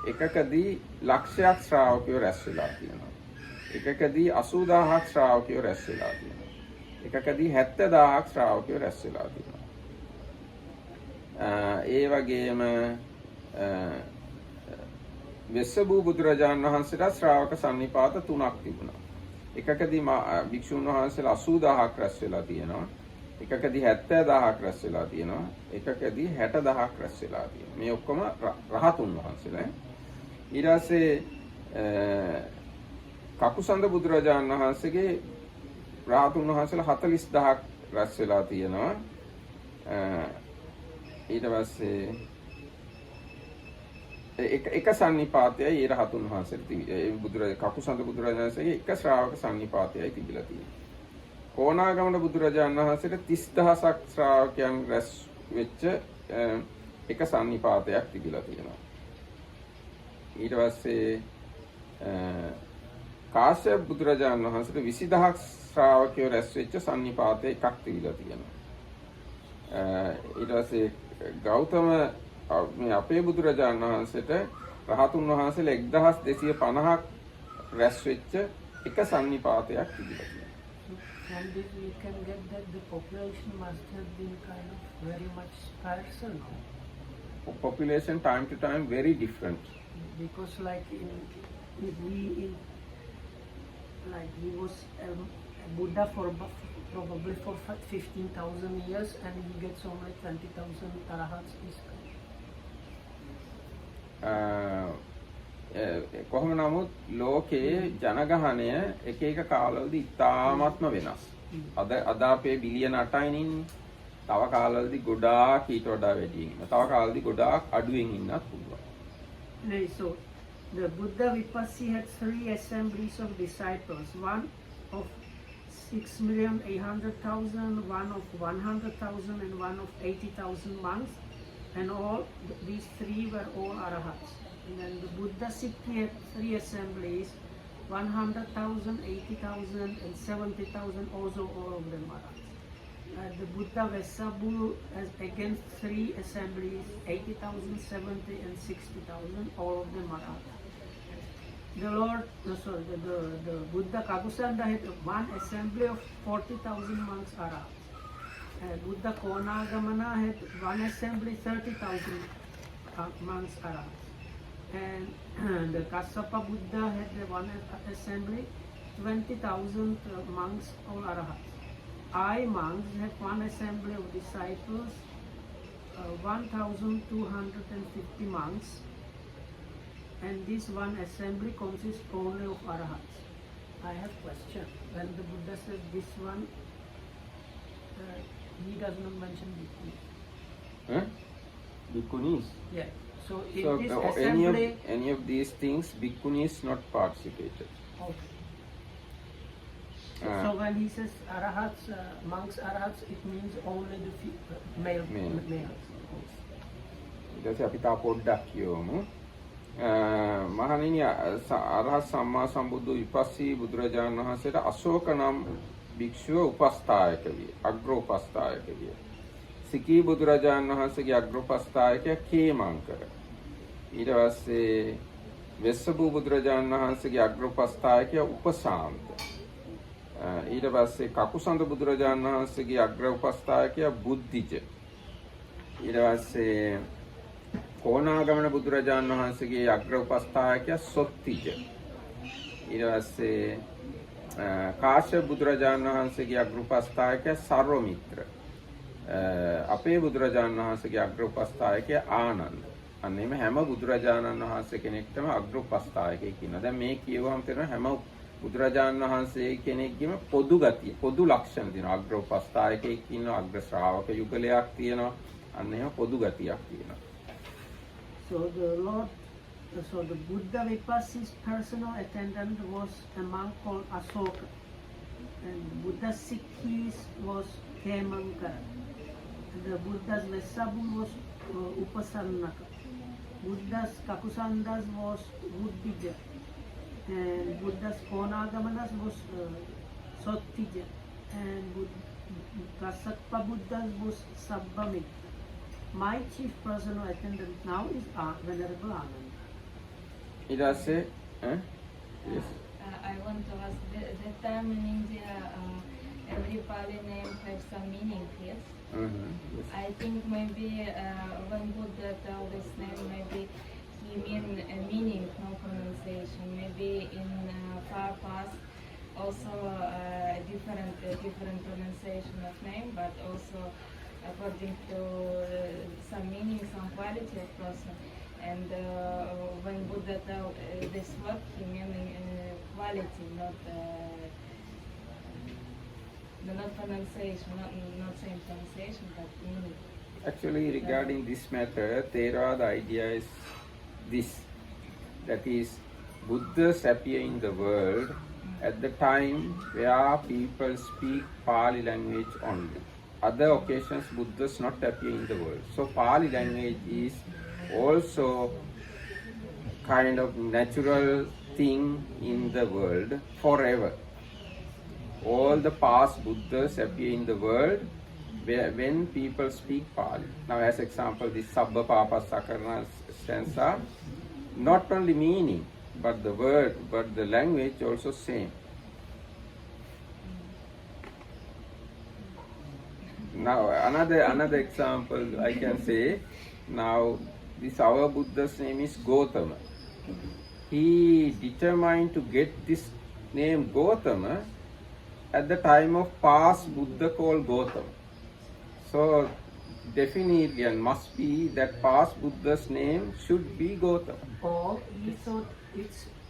[SPEAKER 1] එකකදී ලක්ෂයක් ශ්‍රාවකයෝ රැස් වෙලා තියෙනවා. එකකදී 80000ක් ශ්‍රාවකයෝ රැස් වෙලා තියෙනවා. එකකදී 70000ක් ශ්‍රාවකයෝ රැස් වෙලා තියෙනවා. ඒ වගේම වෙස්සබූ බුදුරජාණන් වහන්සේට ශ්‍රාවක සන්නිපාත 3ක් තිබුණා. එකකදී භික්ෂුන් වහන්සේලා 80000ක් රැස් වෙලා තියෙනවා. එකකදී 70000ක් රැස් වෙලා තියෙනවා. එකකදී 60000ක් රැස් වෙලා තියෙනවා. මේ ඔක්කොම රහතුන් වහන්සේලා. ඊට පස්සේ කකුසඳ බුදුරජාණන් වහන්සේගේ රහතුන් වහන්සේලා 40000ක් රැස් වෙලා තියෙනවා. ඊට පස්සේ එක සන්නිපාතයයි ඒ රහතුන් වහන්සේට කකුසඳ බුදුරජාණන් වහන්සේගේ එක ශ්‍රාවක සන්නිපාතයයි තිබිලා තියෙනවා. කොණාගමන බුදුරජාණන් වහන්සේට 30000ක් ශ්‍රාවකයන් රැස් වෙච්ච එක සන්නිපාතයක් තිබිලා තියෙනවා. ඊට පස්සේ කාශ්‍යප බුදුරජාණන් වහන්සේට 20000ක් ශ්‍රාවකයෝ රැස් වෙච්ච සන්නිපාතය එකක් තිබිලා තියෙනවා. ඊට පස්සේ ගෞතම මේ අපේ බුදුරජාණන් වහන්සේට රහතුන් වහන්සේලා 1250ක් රැස් වෙච්ච එක සන්නිපාතයක් තිබිලා තියෙනවා.
[SPEAKER 2] And this we can get that the population must have been kind of very much sparse, no?
[SPEAKER 1] Population time to time very different.
[SPEAKER 2] Because like he was a Buddha for probably for 15,000 years and he gets only 20,000 arahats.
[SPEAKER 1] කොහොම නමුත් ලෝකයේ ජනගහනය එක එක කාලවලදී ඉතාමත්ම වෙනස්. අද අපේ බිලියන 8යි ඉන්නේ. තව කාලවලදී ගොඩාක් ඊට වඩා වැඩි ඉන්නවා. තව කාලවලදී ගොඩාක් අඩුවෙන් ඉන්නත් පුළුවන්.
[SPEAKER 2] So the Buddha Vipassi had 3 assemblies of disciples, one of 6,800,000, one of 100,000 and one of 80,000 monks, and all these 3 were all arahats. And then the Buddha Siddhi had 3 assemblies, 100,000, 80,000 and 70,000, also all of them arahats. The Buddha Vesabu has again 3 assemblies, 80,000, 70 and 60,000, all of them arahats. The Buddha Kagusanda had 1 assembly of 40,000 monks arahats. Buddha Konagamana had 1 assembly, 30,000 monks arahats. And the Kassapa Buddha had 1 assembly, 20,000 monks, all arahats. I monks had 1 assembly of disciples, 1,250 monks, and this 1 assembly consists only of arahats. I have question. When the Buddha says this one, he does not mention bhikkhu.
[SPEAKER 1] Bhikkhunis?
[SPEAKER 2] Yeah. So in
[SPEAKER 1] So
[SPEAKER 2] this assembly,
[SPEAKER 1] any of these things, bhikkhunis not participated.
[SPEAKER 2] okay. So when he says arahats, monks arahats, it means only the male. Males.
[SPEAKER 1] ඊට පස්සේ අපි තා පොඩ්ඩක් කියවමු. මහණෙනි අරහත් සම්මා සම්බුදු විපස්සී බුදුරජාණන් වහන්සේට අශෝක නම් භික්ෂුව උපස්ථායක විය. අග්‍ර උපස්ථායක විය. සිකී බුදුරජාණන් වහන්සේගේ අග්‍ර උපස්ථායකයා කේමංකර. ඊට පස්සේ වෙස්සබූ බුදුරජාණන් වහන්සේගේ අග්‍ර උපස්ථායකයා උපසාන්ත. ඊට පස්සේ කකුසඳ බුදුරජාණන් වහන්සේගේ අග්‍ර උපස්ථායකයා බුද්ධිජ. ඊට පස්සේ කොණාගමන බුදුරජාණන් වහන්සේගේ අග්‍ර උපස්ථායකයා සොත්තිජ. ඊට පස්සේ කාශ්‍යප බුදුරජාණන් වහන්සේගේ අග්‍ර උපස්ථායකයා සර්වමිත්‍ර. අපේ බුදුරජාණන් වහන්සේගේ අග්‍ර උපස්ථායකයා ආනන්ද. අන්න එimhe හැම බුදුරජාණන් වහන්සේ කෙනෙක්ටම අග්‍ර උපස්ථායකයෙක් ඉන්නවා. දැන් මේ කියවම තේරෙනවා හැම බුදුරජාණන් වහන්සේ කෙනෙක්ගේම පොදු ගතිය, පොදු ලක්ෂණ තියෙනවා. අග්‍ර උපස්ථායකයෙක් ඉන්නවා, අග්‍ර ශ්‍රාවක යුගලයක් තියෙනවා. අන්න එහෙම පොදු ගතියක් තියෙනවා.
[SPEAKER 2] So the Buddha Vipassina's personal attendant was a monk called Asoka, and Buddha's Sikhis was Hemankara. The Buddha's Vesabu was Upasannaka. Buddha's Kakusandas was Buddhija, and Buddha's Konagamanas was Sottija, and Kasakpa Buddhas was Sabbamita. My chief personal attendant now is Venerable Ananda.
[SPEAKER 1] ඊට පස්සේ yes.
[SPEAKER 6] I want to ask, that time in India, every Pali name has some meaning, yes?
[SPEAKER 1] Yes.
[SPEAKER 6] I think maybe when Buddha told this name, maybe he mean a meaning, no pronunciation. Maybe in far past, also different pronunciation of name, but also according to some meaning, some quality of person. And when Buddha told this word, he meaning quality, not pronunciation, not same pronunciation, but meaning.
[SPEAKER 1] Actually, regarding this matter, Theravada idea is this, that is, Buddhas appear in the world at the time where people speak Pali language only. Other occasions, Buddhas not appear in the world. So Pali language is also kind of natural thing in the world forever. All the past Buddhas appear in the world when people speak Pali. Now, as example, this Sabba Papa Sakarana stanza, not only meaning, but the word, but the language also same. Now, another example I can say, now, this our Buddha's name is Gautama. He determined to get this name Gautama at the time of past Buddha called Gautama. So definitely and must be that past Buddha's name should be Gautama.
[SPEAKER 2] Or he thought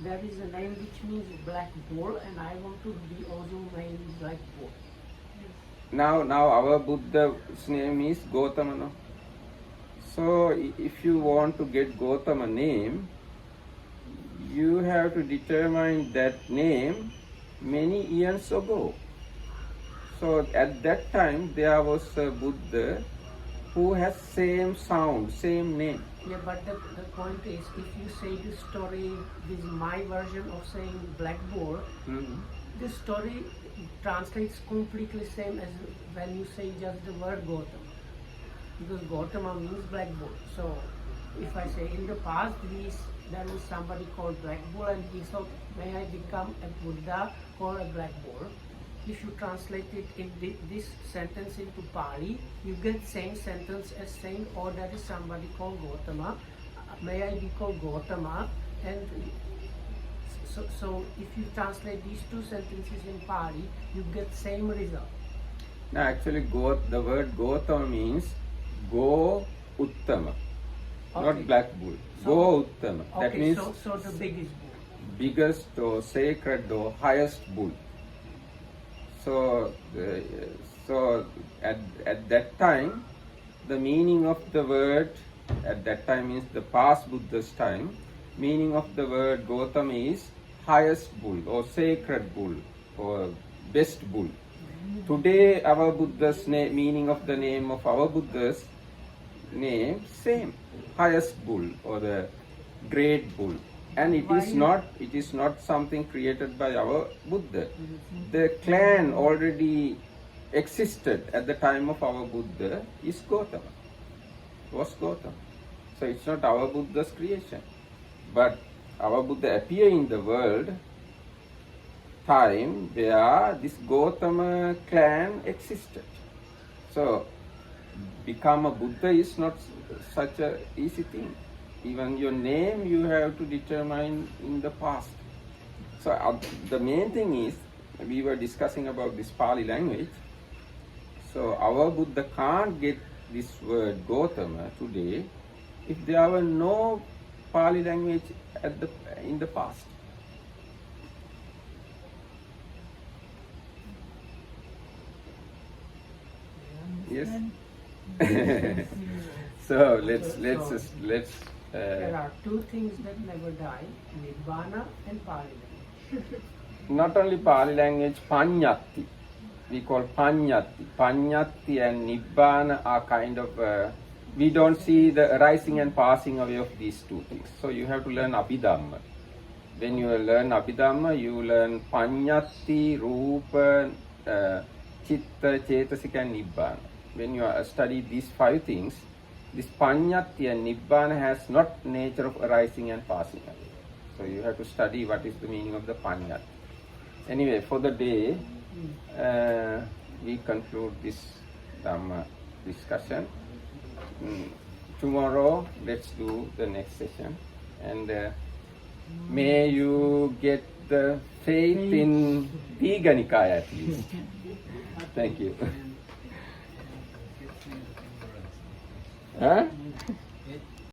[SPEAKER 2] there is a name which means black bull, and I want to be also named black bull.
[SPEAKER 1] Now our Buddha's name is Gautama. No? So if you want to get Gautama name, you have to determine that name many years ago. So at that time there was a Buddha who has same sound, same name.
[SPEAKER 2] Yeah, but the point is, if you say the story, this is my version of saying black bull, this story translates completely same as when you say just the word Gautama. Because Gautama means black bull. So if I say in the past there was somebody called black bull and he thought, may I become a Buddha called a black bull? If you translate it in this sentence into Pali, you get same sentence as saying, oh, there is somebody called Gautama. May I be called Gautama? And so if you translate these two sentences in Pali, you get same result.
[SPEAKER 1] Now actually the word Gautama means Go Uttama, not black bull. Go Uttama.
[SPEAKER 2] Okay,
[SPEAKER 1] that means
[SPEAKER 2] so the biggest bull.
[SPEAKER 1] biggest or sacred or highest bull. So at that time, the meaning of the word at that time means the past Buddha's time. Meaning of the word Gautama is highest bull or sacred bull or best bull. Today, our Buddha's name, meaning of the name of our Buddha's name, same, highest bull or the great bull. And it is not something created by our Buddha. The clan already existed at the time of our Buddha is Gautama, was Gautama. So it's not our Buddha's creation. But our Buddha appear in the world time where this Gautama clan existed. So become a Buddha is not such a easy thing. Even your name you have to determine in the past. So the main thing is, we were discussing about this Pali language. So our Buddha can't get this word Gautama today if there were no Pali language in the past. Yes. So let's
[SPEAKER 2] There are two things that never die: Nibbana and Pali language.
[SPEAKER 1] not only Pali language, Panyati. We call Panyati. Panyati and Nibbana are kind of, we don't see the arising and passing away of these two things. So you have to learn Abhidhamma. When you learn Abhidhamma, you learn Panyati, Rupa, Chitta, Chetasika and Nibbana. When you study these five things, this Panyati and Nibbana has not nature of arising and passing away. So you have to study what is the meaning of the Panyati. Anyway, for the day, we conclude this Dhamma discussion. Tomorrow, let's do the next session. And may you get the faith in Digha Nikaya at least. Thank you. Huh?